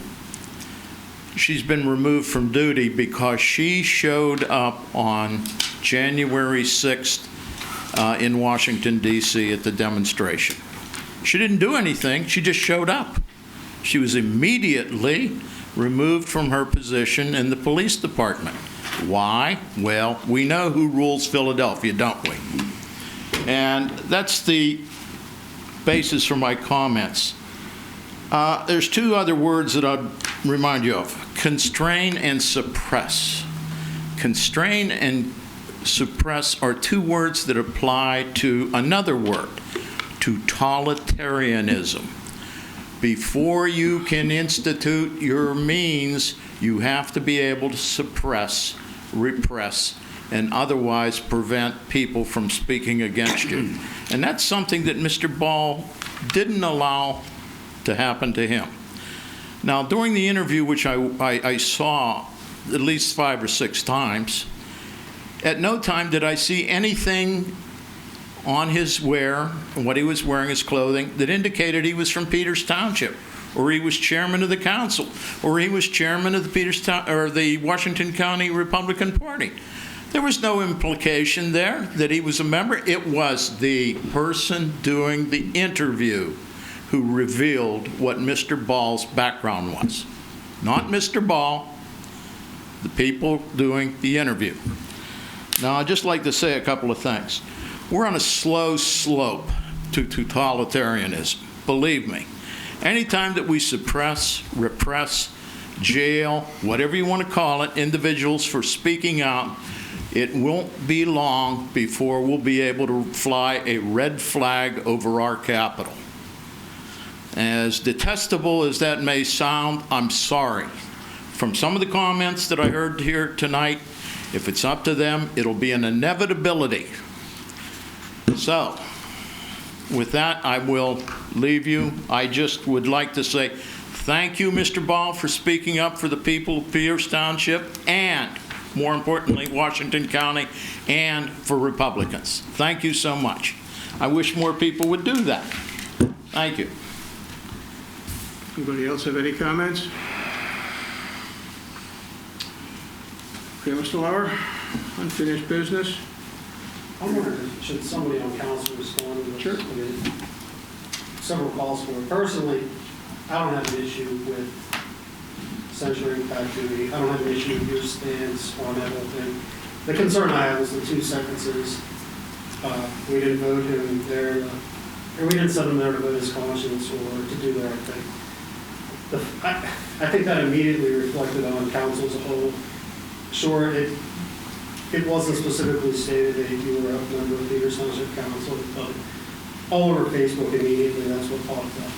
She's been removed from duty because she showed up on January 6th in Washington, D.C. at the demonstration. She didn't do anything. She just showed up. She was immediately removed from her position in the police department. Why? Well, we know who rules Philadelphia, don't we? And that's the basis for my comments. There's 2 other words that I'd remind you of. Constrain and suppress. Constrain and suppress are 2 words that apply to another word, totalitarianism. Before you can institute your means, you have to be able to suppress, repress, and otherwise prevent people from speaking against you. And that's something that Mr. Ball didn't allow to happen to him. Now, during the interview, which I saw at least 5 or 6 times, at no time did I see anything on his wear, what he was wearing, his clothing, that indicated he was from Peters Township, or he was chairman of the council, or he was chairman of the Washington County Republican Party. There was no implication there that he was a member. It was the person doing the interview who revealed what Mr. Ball's background was. Not Mr. Ball, the people doing the interview. Now, I'd just like to say a couple of things. We're on a slow slope to totalitarianism, believe me. Anytime that we suppress, repress, jail, whatever you want to call it, individuals for speaking out, it won't be long before we'll be able to fly a red flag over our Capitol. As detestable as that may sound, I'm sorry. from some of the comments that I heard here tonight, if it's up to them, it'll be an inevitability. So, with that, I will leave you. I just would like to say thank you, Mr. Ball, for speaking up for the people of Peters Township and, more importantly, Washington County, and for Republicans. Thank you so much. I wish more people would do that. Thank you. Anybody else have any comments? Okay, Mr. Lauer, unfinished business? I'm wondering, should somebody on council respond to this? Sure. I mean, several calls for it. Personally, I don't have an issue with censuring Pat Toomey. I don't have an issue with your stance on that whole thing. The concern I have is the 2 sentences. We didn't vote him there, or we didn't send him there to vote his conscience or to do the right thing. I think that immediately reflected on council as a whole. Sure, it wasn't specifically stated that you were a member of Peters Township Council, but all over Facebook immediately, that's what popped up.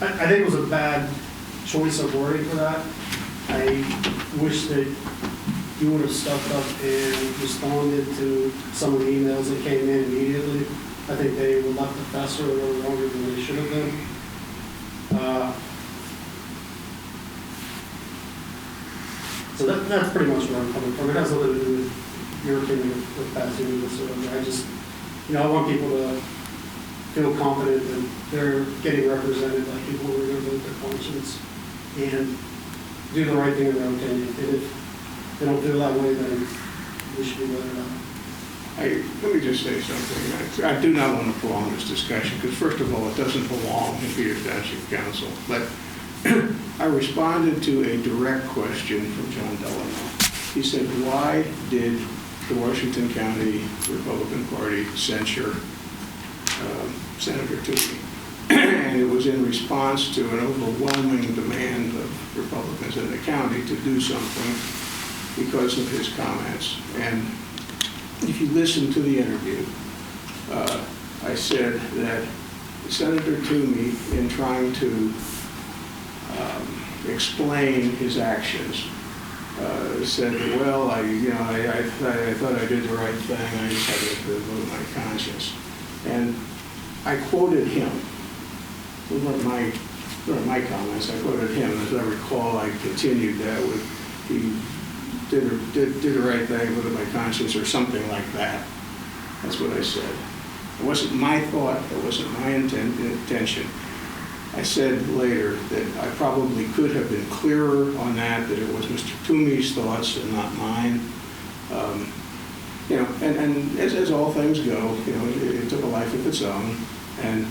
I think it was a bad choice of wording for that. I wish that you would have stepped up and responded to some of the emails that came in immediately. I think they were left to fester a little longer than they should have been. So that's pretty much where I'm coming from. It has nothing to do with your opinion with Pat Toomey whatsoever. I just, I want people to feel confident that they're getting represented by people who are going to vote their conscience and do the right thing in their own opinion. And if they don't feel that way, then we should be voted out. Let me just say something. I do not want to prolong this discussion because, first of all, it doesn't belong in Peters Township Council. But I responded to a direct question from John Delano. He said, why did the Washington County Republican Party censure Senator Toomey? And it was in response to an overwhelming demand of Republicans in the county to do something because of his comments. And if you listen to the interview, I said that Senator Toomey, in trying to explain his actions, said that, well, I thought I did the right thing. I just had to vote my conscience. And I quoted him. It wasn't my comments. I quoted him. As I recall, I continued that with he did the right thing, voted my conscience, or something like that. That's what I said. It wasn't my thought. It wasn't my intention. I said later that I probably could have been clearer on that it was Mr. Toomey's thoughts and not mine. And as all things go, it took a life of its own, and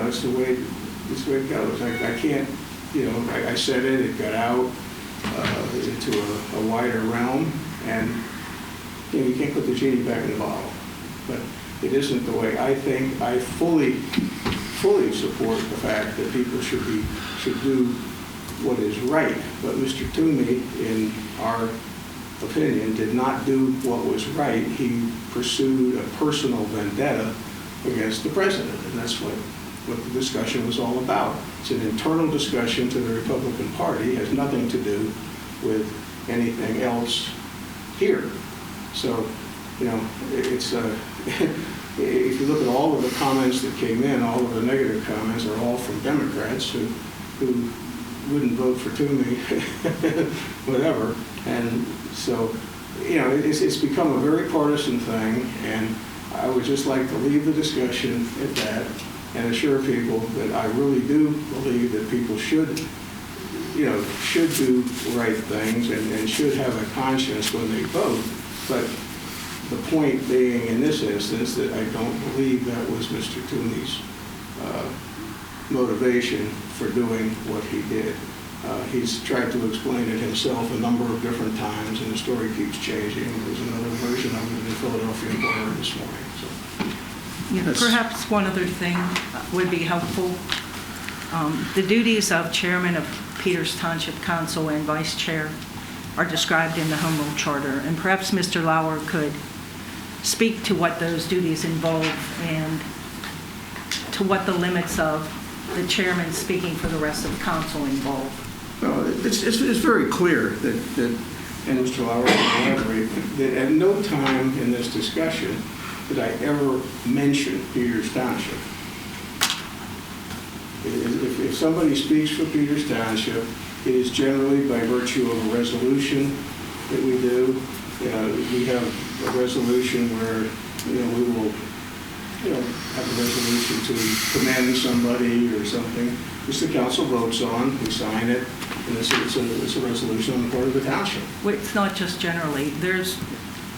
it's the way it goes. I can't, I said it got out into a wider realm, and you can't put the genie back in the bottle. But it isn't the way I think. I fully support the fact that people should do what is right. But Mr. Toomey, in our opinion, did not do what was right. He pursued a personal vendetta against the president, and that's what the discussion was all about. It's an internal discussion to the Republican Party. It has nothing to do with anything else here. So, it's if you look at all of the comments that came in, all of the negative comments are all from Democrats who wouldn't vote for Toomey, whatever. And so, it's become a very partisan thing, and I would just like to leave the discussion at that and assure people that I really do believe that people should do right things and should have a conscience when they vote. But the point being in this instance that I don't believe that was Mr. Toomey's motivation for doing what he did. He's tried to explain it himself a number of different times, and the story keeps changing. There's another version of it in the Philadelphia Inquirer this morning. So, perhaps one other thing would be helpful. The duties of chairman of Peters Township Council and vice chair are described in the Home Rule Charter, and perhaps Mr. Lauer could speak to what those duties involve and to what the limits of the chairman speaking for the rest of the council involve. No, it's very clear that, and Mr. Lauer will elaborate, that at no time in this discussion did I ever mention Peters Township. If somebody speaks for Peters Township, it is generally by virtue of a resolution that we do. We have a resolution where, we will, have a resolution to commend somebody or something, which the council votes on, we sign it, and it's a resolution on the part of the township. Well, it's not just generally. There's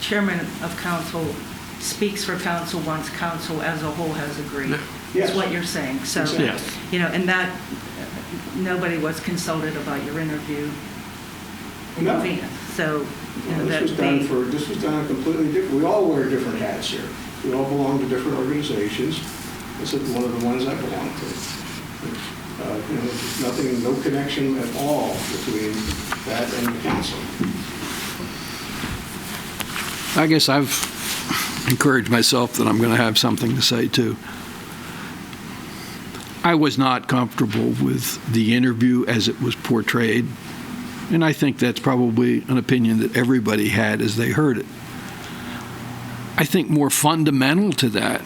chairman of council speaks for council once council as a whole has agreed. Yes. Is what you're saying. So, Exactly. And that nobody was consulted about your interview. No. So, This was done completely different. We all wear different hats here. We all belong to different organizations. This is one of the ones I belong to. There's nothing, no connection at all between that and the council. I guess I've encouraged myself that I'm going to have something to say too. I was not comfortable with the interview as it was portrayed, and I think that's probably an opinion that everybody had as they heard it. I think more fundamental to that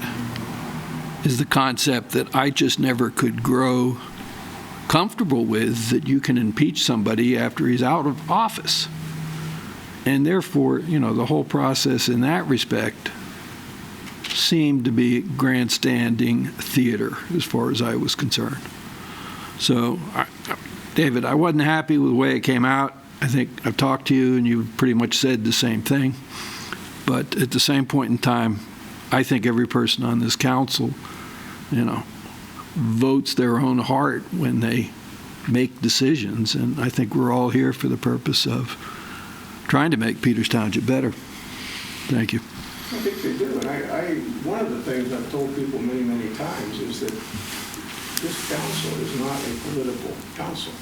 is the concept that I just never could grow comfortable with, that you can impeach somebody after he's out of office. And therefore, the whole process in that respect seemed to be grandstanding theater as far as I was concerned. So, David, I wasn't happy with the way it came out. I think I've talked to you and you pretty much said the same thing. But at the same point in time, I think every person on this council, votes their own heart when they make decisions. And I think we're all here for the purpose of trying to make Peters Township better. Thank you. I think they do. And one of the things I've told people many, many times is that this council is not a political council.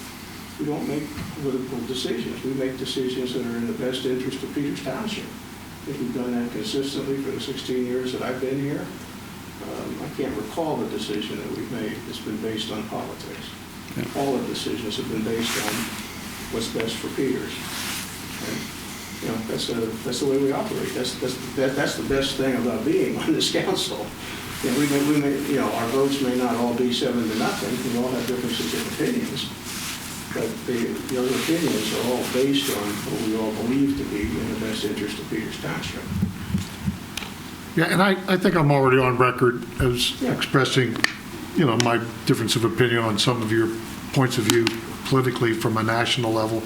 We don't make political decisions. We make decisions that are in the best interest of Peters Township. I think we've done that consistently for the 16 years that I've been here. I can't recall the decision that we've made that's been based on politics. Yeah. All the decisions have been based on what's best for Peters. And, that's the way we operate. That's the best thing about being on this council. We may, our votes may not all be 7-0. We all have differences in opinions. But the other opinions are all based on what we all believe to be in the best interest of Peters Township. Yeah, and I think I'm already on record as expressing, my difference of opinion on some of your points of view politically from a national level.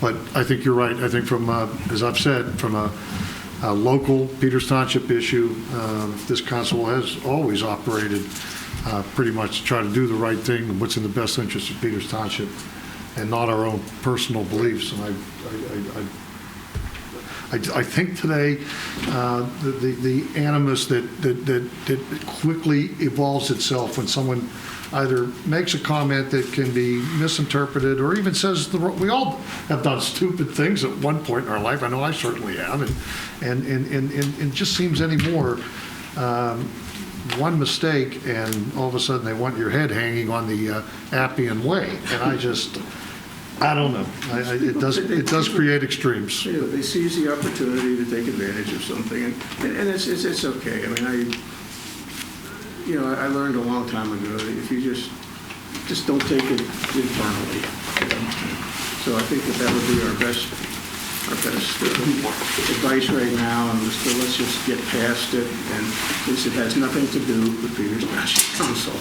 But I think you're right. I think from, as I've said, from a local Peters Township issue, this council has always operated pretty much to try to do the right thing and what's in the best interest of Peters Township and not our own personal beliefs. And I think today the animus that quickly evolves itself when someone either makes a comment that can be misinterpreted or even says we all have done stupid things at one point in our life. I know I certainly have, and just seems anymore one mistake and all of a sudden they want your head hanging on the Appian Way, and I don't know. It does create extremes. They seize the opportunity to take advantage of something, and it's okay. I mean, I learned a long time ago that if you just don't take it internally. So I think that would be our best advice right now, and let's just get past it. And it has nothing to do with Peters Township Council.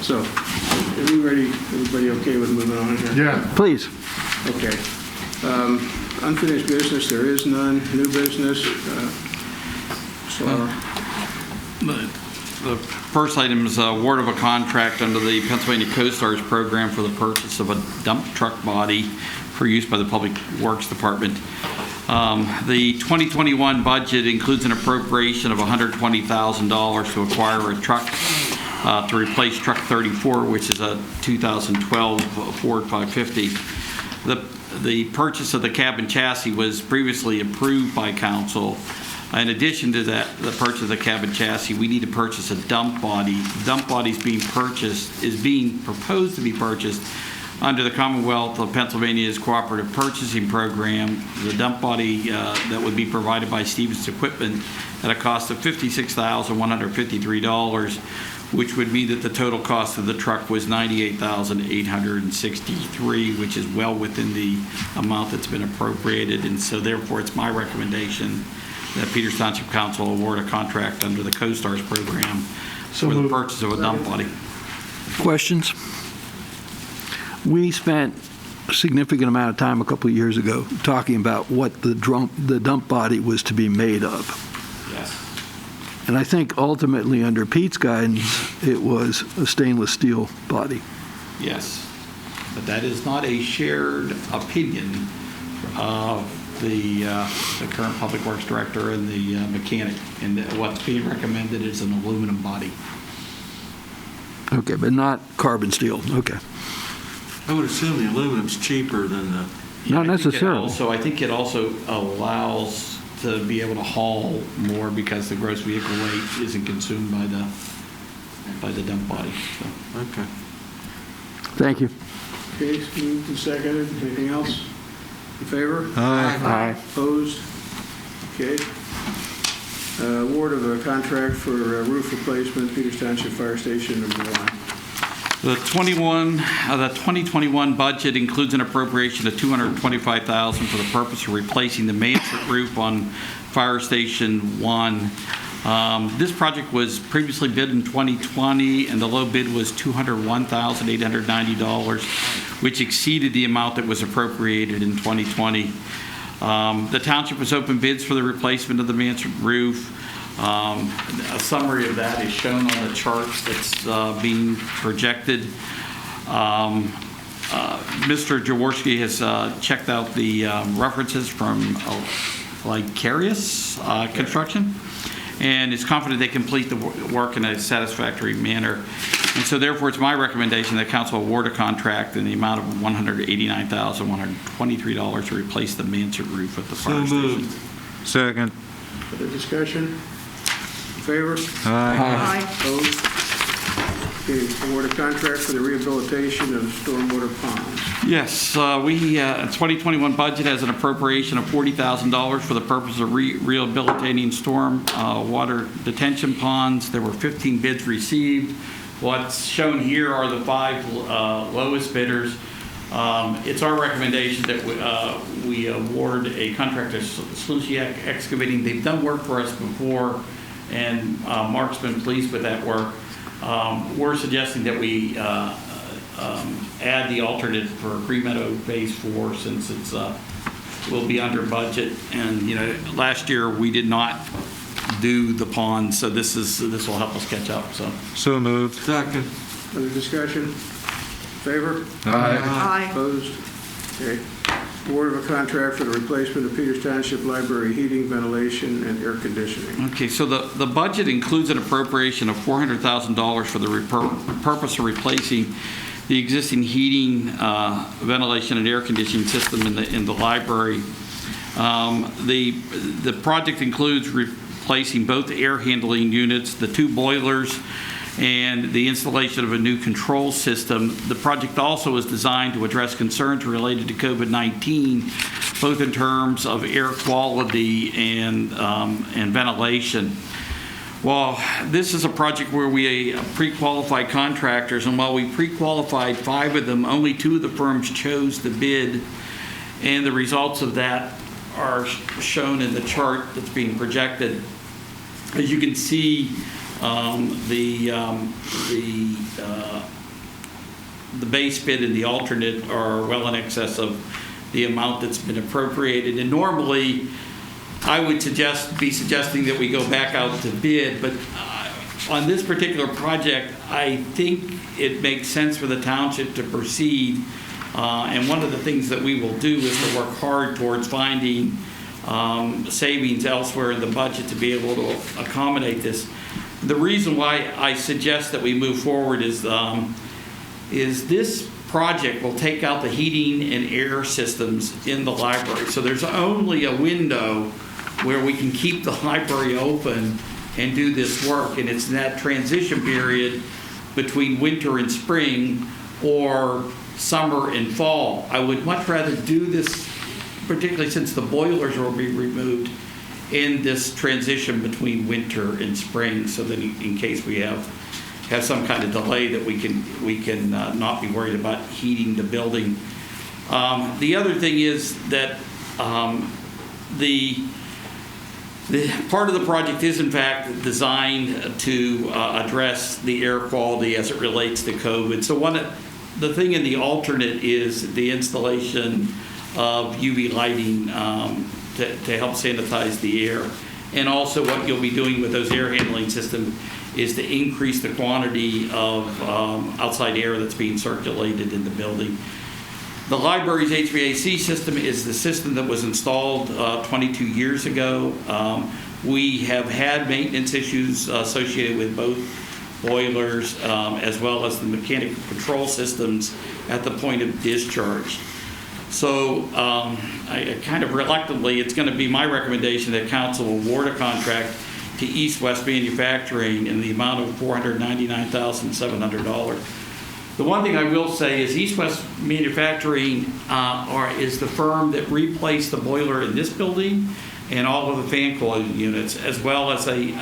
So, are we ready? Everybody okay with moving on here? Yeah. Please. Okay. Unfinished business, there is none. New business. The first item is award of a contract under the Pennsylvania Costars program for the purchase of a dump truck body for use by the Public Works Department. The 2021 budget includes an appropriation of $120,000 to acquire a truck to replace Truck 34, which is a 2012 Ford 550. The purchase of the cab and chassis was previously approved by council In addition to that, the purchase of the cabin chassis, we need to purchase a dump body. The dump body is being proposed to be purchased under the Commonwealth of Pennsylvania's Cooperative Purchasing Program. The dump body that would be provided by Stevens Equipment at a cost of $56,153, which would mean that the total cost of the truck was $98,863, which is well within the amount that's been appropriated. And so therefore, it's my recommendation that Peters Township Council award a contract under the Costars program So for the moved. purchase of a dump body. Questions? We spent a significant amount of time a couple of years ago talking about what the dump body was to be made of. Yes. And I think ultimately, under Pete's guidance, it was a stainless steel body. Yes. But that is not a shared opinion of the current Public Works Director and the mechanic. And what's being recommended is an aluminum body. Okay, but not carbon steel. Okay. I would assume the aluminum's cheaper than the... Not necessarily. I think it also allows to be able to haul more because the gross vehicle weight isn't consumed by the dump body. So. Okay. Thank you. Okay, moved and seconded. Anything else? In favor? Aye. Opposed? Okay. Award of a contract for roof replacement, Peters Township Fire Station number 1. The 2021 budget includes an appropriation of $225,000 for the purpose of replacing the mansard roof on Fire Station 1. This project was previously bid in 2020, and the low bid was $201,890, which exceeded the amount that was appropriated in 2020. The township has opened bids for the replacement of the mansard roof. A summary of that is shown on the chart that's being projected. Mr. Jaworski has checked out the references from Vicarious Construction and is confident they complete the work in a satisfactory manner. And so therefore, it's my recommendation that council award a contract in the amount of $189,123 to replace the mansard roof at the fire station. Second. Further discussion? In favor? Aye. Opposed? Okay, award a contract for the rehabilitation of stormwater ponds. Yes, 2021 budget has an appropriation of $40,000 for the purpose of rehabilitating storm water detention ponds. There were 15 bids received. What's shown here are the 5 lowest bidders. It's our recommendation that we award a contract to Slusiak Excavating. They've done work for us before, and Mark's been pleased with that work. We're suggesting that we add the alternate for Green Meadow Phase 4 since it's will be under budget. And last year we did not do the pond, so this will help us catch up. So moved. Second. Further discussion? Favor? Aye. Opposed? Okay. Award of a contract for the replacement of Peters Township Library heating, ventilation, and air conditioning. Okay, so the budget includes an appropriation of $400,000 for the purpose of replacing the existing heating, ventilation, and air conditioning system in the library. The project includes replacing both air handling units, the 2 boilers, and the installation of a new control system. The project also is designed to address concerns related to COVID-19, both in terms of air quality and ventilation. Well, this is a project where we pre-qualified contractors, and while we pre-qualified 5 of them, only 2 of the firms chose to bid, and the results of that are shown in the chart that's being projected. As you can see, the base bid and the alternate are well in excess of the amount that's been appropriated. And normally, I would be suggesting that we go back out to bid, but on this particular project, I think it makes sense for the township to proceed. And one of the things that we will do is to work hard towards finding savings elsewhere in the budget to be able to accommodate this. The reason why I suggest that we move forward is this project will take out the heating and air systems in the library. So there's only a window where we can keep the library open and do this work. And it's in that transition period between winter and spring or summer and fall. I would much rather do this, particularly since the boilers will be removed, in this transition between winter and spring, so that in case we have some kind of delay, that we can not be worried about heating the building. The other thing is that the part of the project is in fact designed to address the air quality as it relates to COVID. So the thing in the alternate is the installation of UV lighting to help sanitize the air. And also what you'll be doing with those air handling systems is to increase the quantity of outside air that's being circulated in the building. The library's HVAC system is the system that was installed 22 years ago. We have had maintenance issues associated with both boilers as well as the mechanical control systems at the point of discharge. So I kind of reluctantly, it's going to be my recommendation that council award a contract to East West Manufacturing in the amount of $499,700. The one thing I will say is East West Manufacturing is the firm that replaced the boiler in this building and all of the fan coil units, as well as a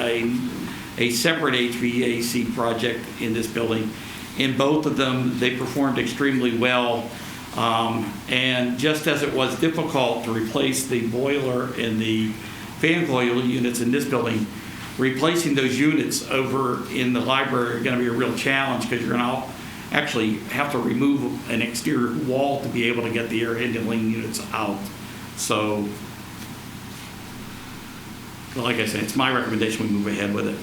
separate HVAC project in this building. In both of them, they performed extremely well. And just as it was difficult to replace the boiler and the fan coil units in this building, replacing those units over in the library are going to be a real challenge, because you're going to actually have to remove an exterior wall to be able to get the air handling units out. So, like I said, it's my recommendation we move ahead with it.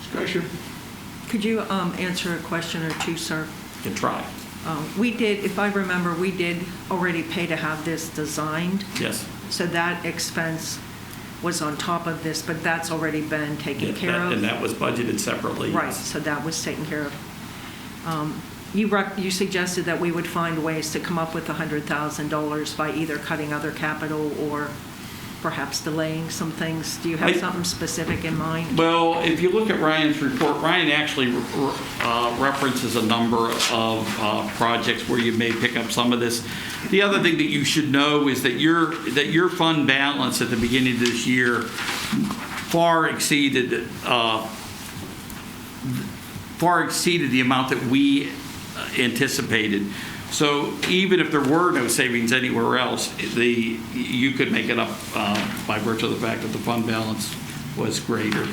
Discussion? Could you answer a question or two, sir? Can try. We did, if I remember, we did already pay to have this designed. Yes. So that expense was on top of this, but that's already been taken care of? And that was budgeted separately. Right, so that was taken care of. You suggested that we would find ways to come up with $100,000 by either cutting other capital or perhaps delaying some things. Do you have something specific in mind? Well, if you look at Ryan's report, Ryan actually references a number of projects where you may pick up some of this. The other thing that you should know is that your fund balance at the beginning of this year far exceeded the amount that we anticipated. So even if there were no savings anywhere else, you could make it up by virtue of the fact that the fund balance was greater.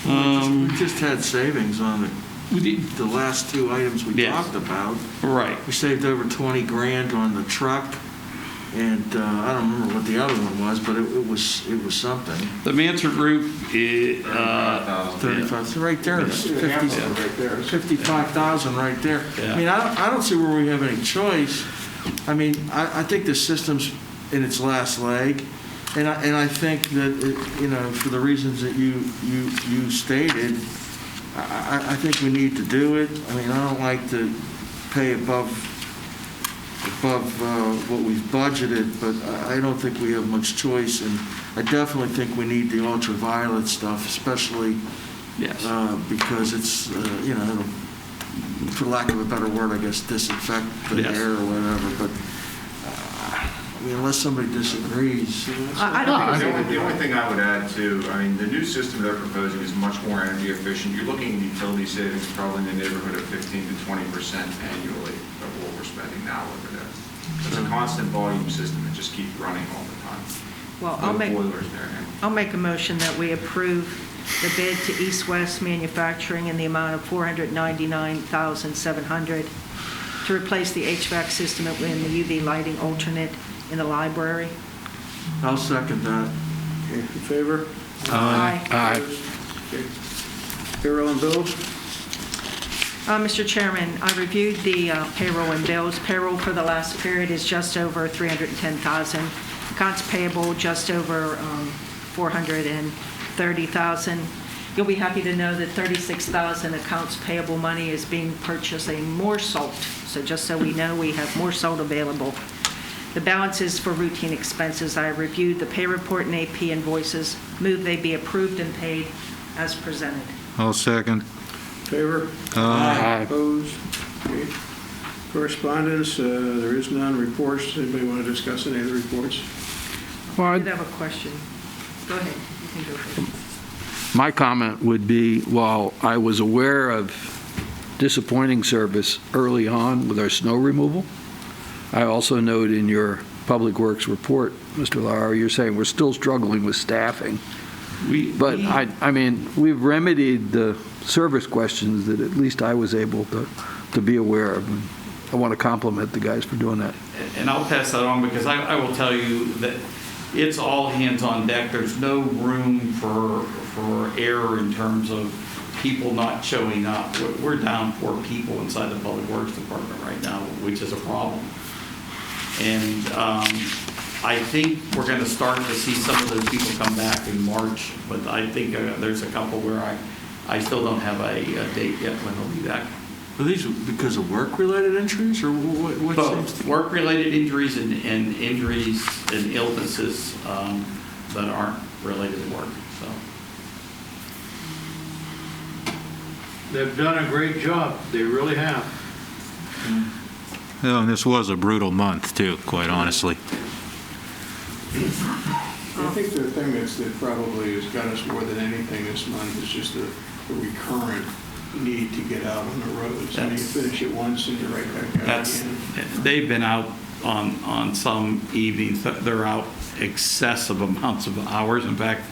We just had savings on the last two items we talked about. Right. We saved over 20 grand on the truck, and I don't remember what the other one was, but it was something. The mansard roof is 35. So right there, it's 55,000 right there. Yeah. I mean, I don't see where we have any choice. I mean, I think the system's in its last leg, and I think that for the reasons that you stated, I think we need to do it. I mean, I don't like to pay above what we've budgeted, but I don't think we have much choice, and I definitely think we need the ultraviolet stuff, especially because it's it'll, for lack of a better word, I guess, disinfect the air or whatever. But I mean, unless somebody disagrees. I don't think The only thing I would add too, I mean, the new system they're proposing is much more energy efficient. You're looking at utility savings probably in the neighborhood of 15 to 20% annually of what we're spending now over there. It's a constant volume system that just keeps running all the time. Well, No boilers there. I'll make a motion that we approve the bid to East West Manufacturing in the amount of $499,700 to replace the HVAC system in the UV lighting alternate in the library. I'll second that. Okay, in favor? Aye. Okay. Payroll and bills? Mr. Chairman, I reviewed the payroll and bills. Payroll for the last period is just over $310,000. Accounts payable just over $430,000. You'll be happy to know that $36,000 accounts payable money is being purchasing more salt. So just so we know, we have more salt available. The balance is for routine expenses. I reviewed the pay report and AP invoices. Move they be approved and paid as presented. I'll second. Favor? Aye. Opposed? Okay. Correspondence, there is none. Reports, anybody want to discuss any of the reports? I did have a question. Go ahead. You can go first. My comment would be, while I was aware of disappointing service early on with our snow removal, I also note in your Public Works report, Mr. Lauer, you're saying we're still struggling with staffing. But I mean, we've remedied the service questions that at least I was able to be aware of. And I want to compliment the guys for doing that. And I'll pass that on because I will tell you that it's all hands on deck. There's no room for error in terms of people not showing up. We're down 4 people inside the Public Works Department right now, which is a problem. And I think we're going to start to see some of those people come back in March, but I think there's a couple where I still don't have a date yet when they'll be back. Are these because of work-related injuries, or what? Both work-related injuries and injuries and illnesses that aren't related to work. So They've done a great job. They really have. Oh, and this was a brutal month, too, quite honestly. I think the thing that probably has got us more than anything this month is just the recurrent need to get out on the roads. I mean, you finish it once and you're right back out again. They've been out on some evenings. They're out excessive amounts of hours. In fact,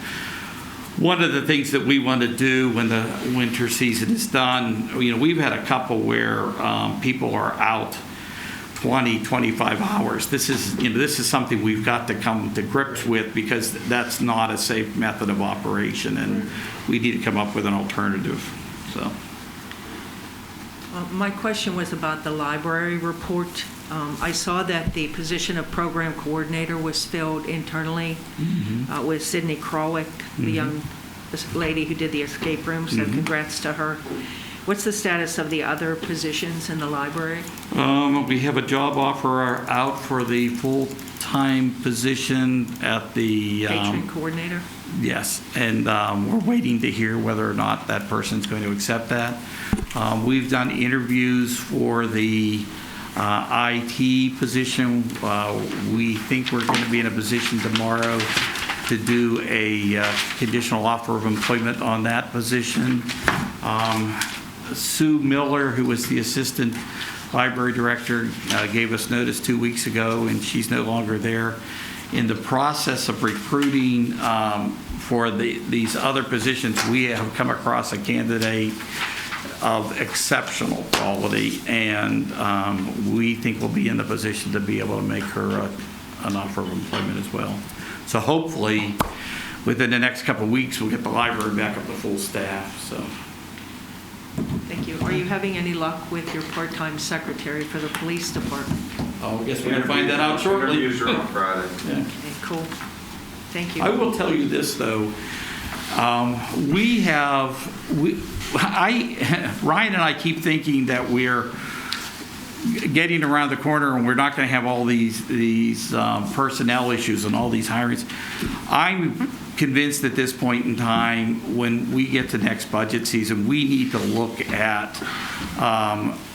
one of the things that we want to do when the winter season is done, we've had a couple where people are out 20, 25 hours. This is something we've got to come to grips with because that's not a safe method of operation, and we need to come up with an alternative. So. My question was about the library report. I saw that the position of program coordinator was filled internally with Sydney Krawick, the young lady who did the escape room, so congrats to her. What's the status of the other positions in the library? We have a job offer out for the full-time position at the... Patron coordinator? Yes, and we're waiting to hear whether or not that person's going to accept that. We've done interviews for the IT position. We think we're going to be in a position tomorrow to do a conditional offer of employment on that position. Sue Miller, who was the assistant library director, gave us notice 2 weeks ago, and she's no longer there. In the process of recruiting for these other positions, we have come across a candidate of exceptional quality, and we think we'll be in the position to be able to make her an offer of employment as well. So hopefully, within the next couple of weeks, we'll get the library back up to full staff. So. Thank you. Are you having any luck with your part-time secretary for the police department? I guess we're going to find that out shortly. Interviews are on Friday. Yeah. Okay, cool. Thank you. I will tell you this, though. Ryan and I keep thinking that we're getting around the corner and we're not going to have all these personnel issues and all these hirings. I'm convinced at this point in time, when we get to next budget season, we need to look at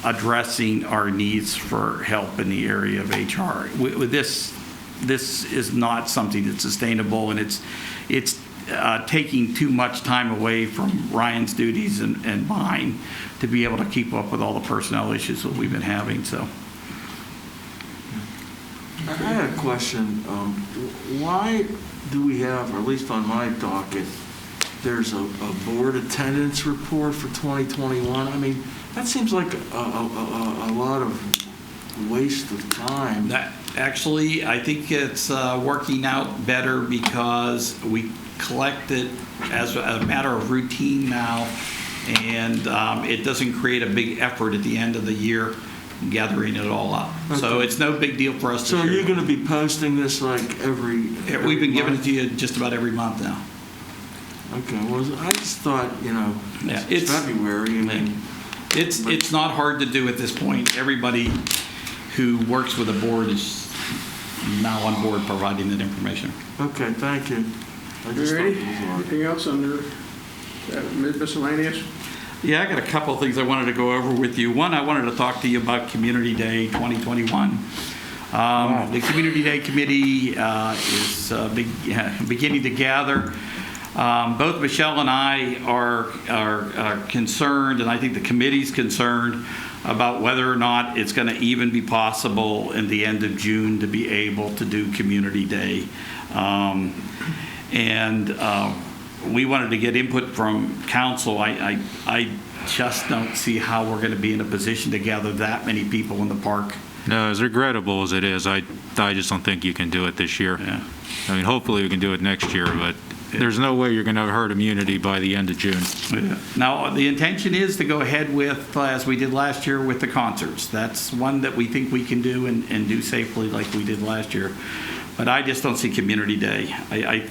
addressing our needs for help in the area of HR. This is not something that's sustainable, and it's taking too much time away from Ryan's duties and mine to be able to keep up with all the personnel issues that we've been having. So, I had a question. Why do we have, or at least on my docket, there's a board attendance report for 2021? I mean, that seems like a lot of waste of time. that actually, I think it's working out better because we collect it as a matter of routine now, and it doesn't create a big effort at the end of the year gathering it all up. Okay. So it's no big deal for us to So share. you're going to be posting this like every We've been giving it month? to you just about every month now. Okay, well, I just thought, Yeah, it's February. I mean, It's not hard to do at this point. Everybody who works with the board is now on board providing that information. Okay, thank you. I just You thought ready? it was on. Anything else under miscellaneous? Yeah, I got a couple of things I wanted to go over with you. One, I wanted to talk to you about Community Day 2021. The Community Day Committee is beginning to gather. Both Michelle and I are concerned, and I think the committee's concerned, about whether or not it's going to even be possible in the end of June to be able to do Community Day. We wanted to get input from council. I just don't see how we're going to be in a position to gather that many people in the park. No, as regrettable as it is, I just don't think you can do it this year. Yeah. I mean, hopefully we can do it next year, but there's no way you're going to have herd immunity by the end of June. Yeah. Now, the intention is to go ahead with, as we did last year, with the concerts. That's one that we think we can do and do safely like we did last year. But I just don't see Community Day. I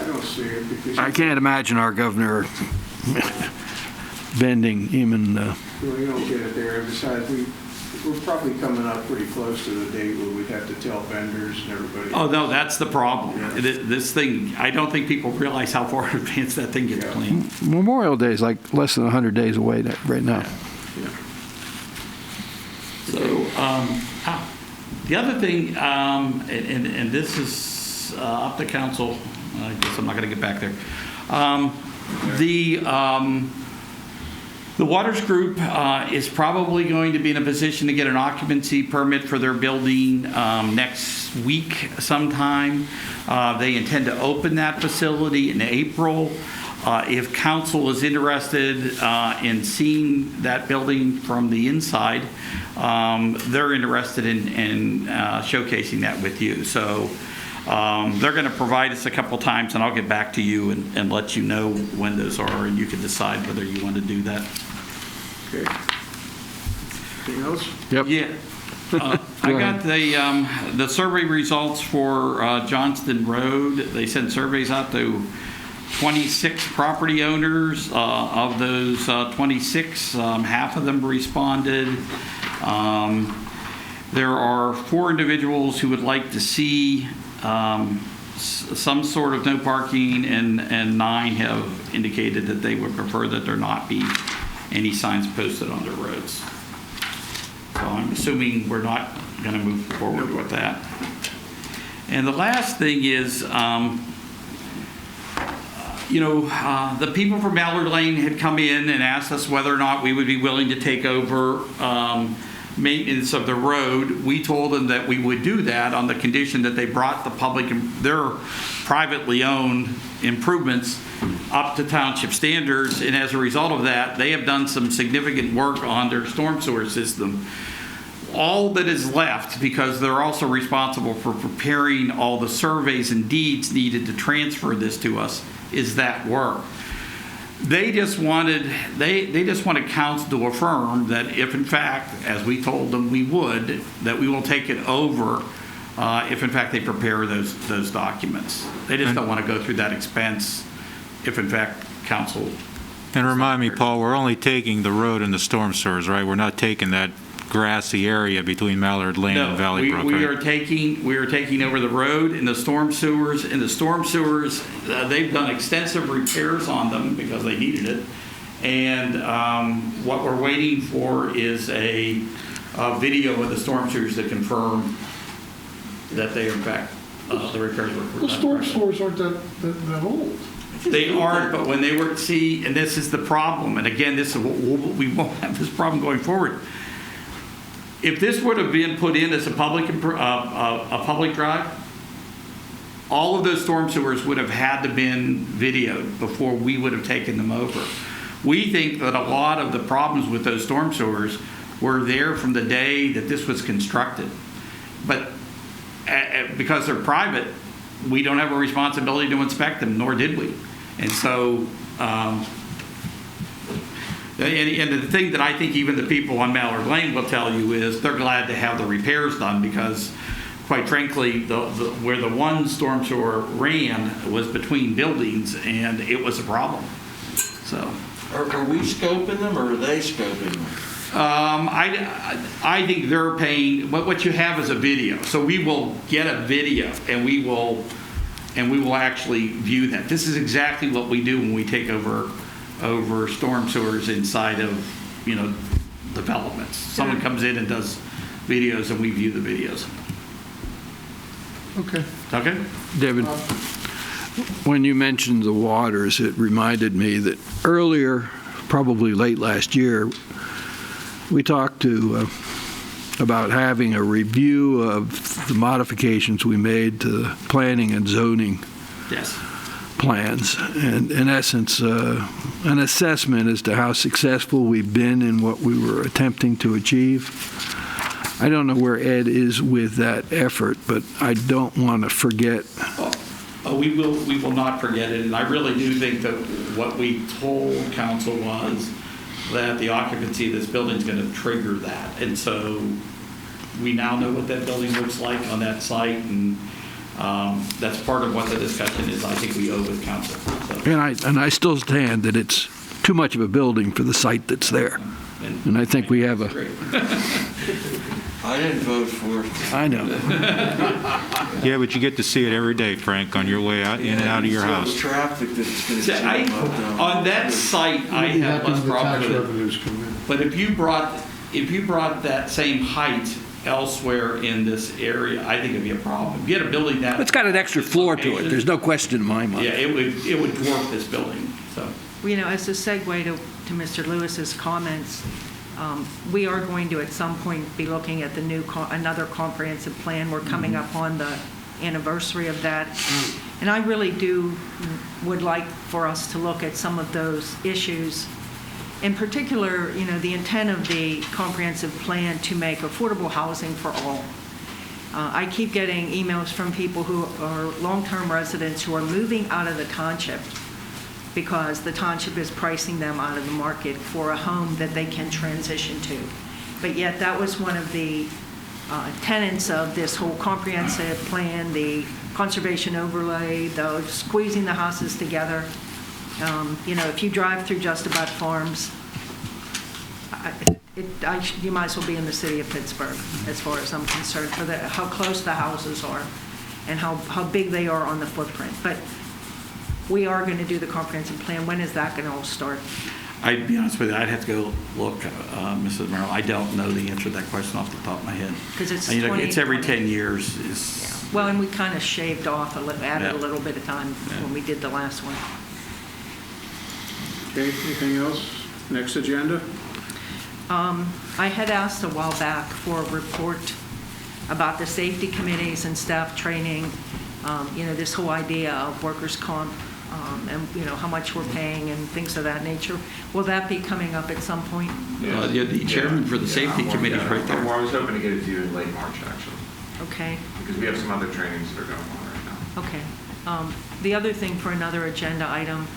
don't see it because I can't imagine our governor bending even. well, you don't get it there. Besides, we're probably coming up pretty close to the date where we'd have to tell vendors and everybody. Oh, no, that's the problem. Yeah. This thing, I don't think people realize how far in advance that thing gets planned. Memorial Day is like less than 100 days away right now. So, the other thing, and this is up to council, I guess I'm not going to get back there. The Waters Group is probably going to be in a position to get an occupancy permit for their building next week sometime. They intend to open that facility in April. If council is interested in seeing that building from the inside, they're interested in showcasing that with you. So they're going to provide us a couple times, and I'll get back to you and let you know when those are, and you can decide whether you want to do that. Okay. Anything else? Yep. Yeah. I got the survey results for Johnston Road. They sent surveys out to 26 property owners. Of those 26, half of them responded. There are 4 individuals who would like to see some sort of no parking, and 9 have indicated that they would prefer that there not be any signs posted on their roads. So I'm assuming we're not going to move forward with that. And the last thing is, the people from Ballard Lane had come in and asked us whether or not we would be willing to take over maintenance of the road. We told them that we would do that on the condition that they brought their privately owned improvements up to township standards, and as a result of that, they have done some significant work on their storm sewer system. All that is left, because they're also responsible for preparing all the surveys and deeds needed to transfer this to us, is that work. They just wanted council to affirm that if in fact, as we told them we would, that we will take it over if in fact they prepare those documents. They just don't want to go through that expense if in fact council. And remind me, Paul, we're only taking the road and the storm sewers, right? We're not taking that grassy area between Mallard Lane and Valley Brook, we right? are taking over the road and the storm sewers. And the storm sewers, they've done extensive repairs on them because they needed it. And what we're waiting for is a video of the storm sewers to confirm that they, in fact, the repairs were Well, storm sewers aren't that old. They aren't, but when they were, and this is the problem, and again, this is we won't have this problem going forward. If this would have been put in as a public drive, all of those storm sewers would have had to been videoed before we would have taken them over. We think that a lot of the problems with those storm sewers were there from the day that this was constructed. But because they're private, we don't have a responsibility to inspect them, nor did we. And so, and the thing that I think even the people on Mallard Lane will tell you is they're glad to have the repairs done because, quite frankly, where the one storm sewer ran was between buildings, and it was a problem. So. Are we scoping them, or are they scoping them? I think they're paying, what you have is a video. So we will get a video and we will actually view that. This is exactly what we do when we take over storm sewers inside of, developments. Someone comes in and does videos and we view the videos. Okay. Okay? David, when you mentioned the waters, it reminded me that earlier, probably late last year, we talked about having a review of the modifications we made to the planning and zoning Yes. plans, and in essence, an assessment as to how successful we've been in what we were attempting to achieve. I don't know where Ed is with that effort, but I don't want to forget. We will not forget it, and I really do think that what we told council was that the occupancy of this building is going to trigger that, and so we now know what that building looks like on that site, and that's part of what the discussion is. I think we owe with council. So. And I still stand that it's too much of a building for the site that's there, and I think we have a. I didn't vote for it. I know. Yeah, but you get to see it every day, Frank, on your way out, in and out of your house. The traffic that's going to See, on that site, I We'll be have happy less when the tax problem with it. revenues come in. But if you brought that same height elsewhere in this area, I think it'd be a problem. If you had a building that. It's got an extra floor to it. There's no question in my mind. Yeah, it would dwarf this building, so. Well, as a segue to Mr. Lewis's comments, we are going to at some point be looking at the another comprehensive plan. We're coming up on the anniversary of that. And I really would like for us to look at some of those issues. In particular, the intent of the comprehensive plan to make affordable housing for all. I keep getting emails from people who are long-term residents who are moving out of the township because the township is pricing them out of the market for a home that they can transition to. But yet that was one of the tenets of this whole comprehensive plan, the conservation overlay, the squeezing the houses together. If you drive through Just About Farms, you might as well be in the city of Pittsburgh, as far as I'm concerned, for how close the houses are and how big they are on the footprint. But we are going to do the comprehensive plan. When is that going to all start? I'd be honest with you, I'd have to go look, Mrs. Merrill. I don't know the answer to that question off the top of my head. Because it's it's every 10 years. Yeah. Well, and we kind of shaved off, added a little bit of time when we did the last one. Okay, anything else? Next agenda? I had asked a while back for a report about the safety committees and staff training, this whole idea of workers' comp, and how much we're paying and things of that nature. Will that be coming up at some point? The chairman for the safety committee is right there. I was hoping to get it to you in late March, actually, Okay. because we have some other trainings that are going on right now. Okay. The other thing for another agenda item,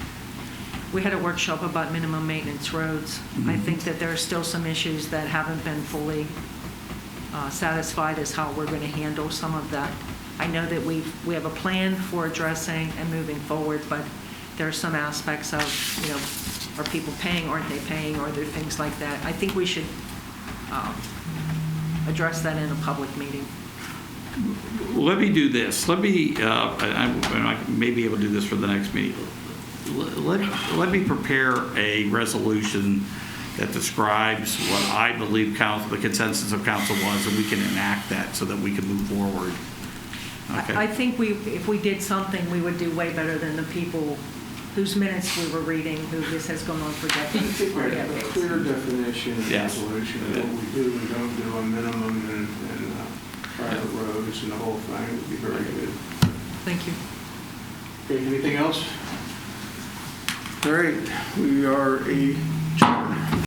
we had a workshop about minimum maintenance roads. I think that there are still some issues that haven't been fully satisfied as how we're going to handle some of that. I know that we have a plan for addressing and moving forward, but there are some aspects of, are people paying, aren't they paying, or are there things like that? I think we should address that in a public meeting. Let me do this. Let me, I may be able to do this for the next meeting. Let me prepare a resolution that describes what I believe the consensus of council was, and we can enact that so that we can move forward. Okay. I think if we did something, we would do way better than the people whose minutes we were reading, who this has gone on for I think decades. we have a clear definition and Yes. resolution of what we do and don't do on minimum and private roads and the whole thing would be very good. Thank you. Okay, anything else? All right, we are adjourned.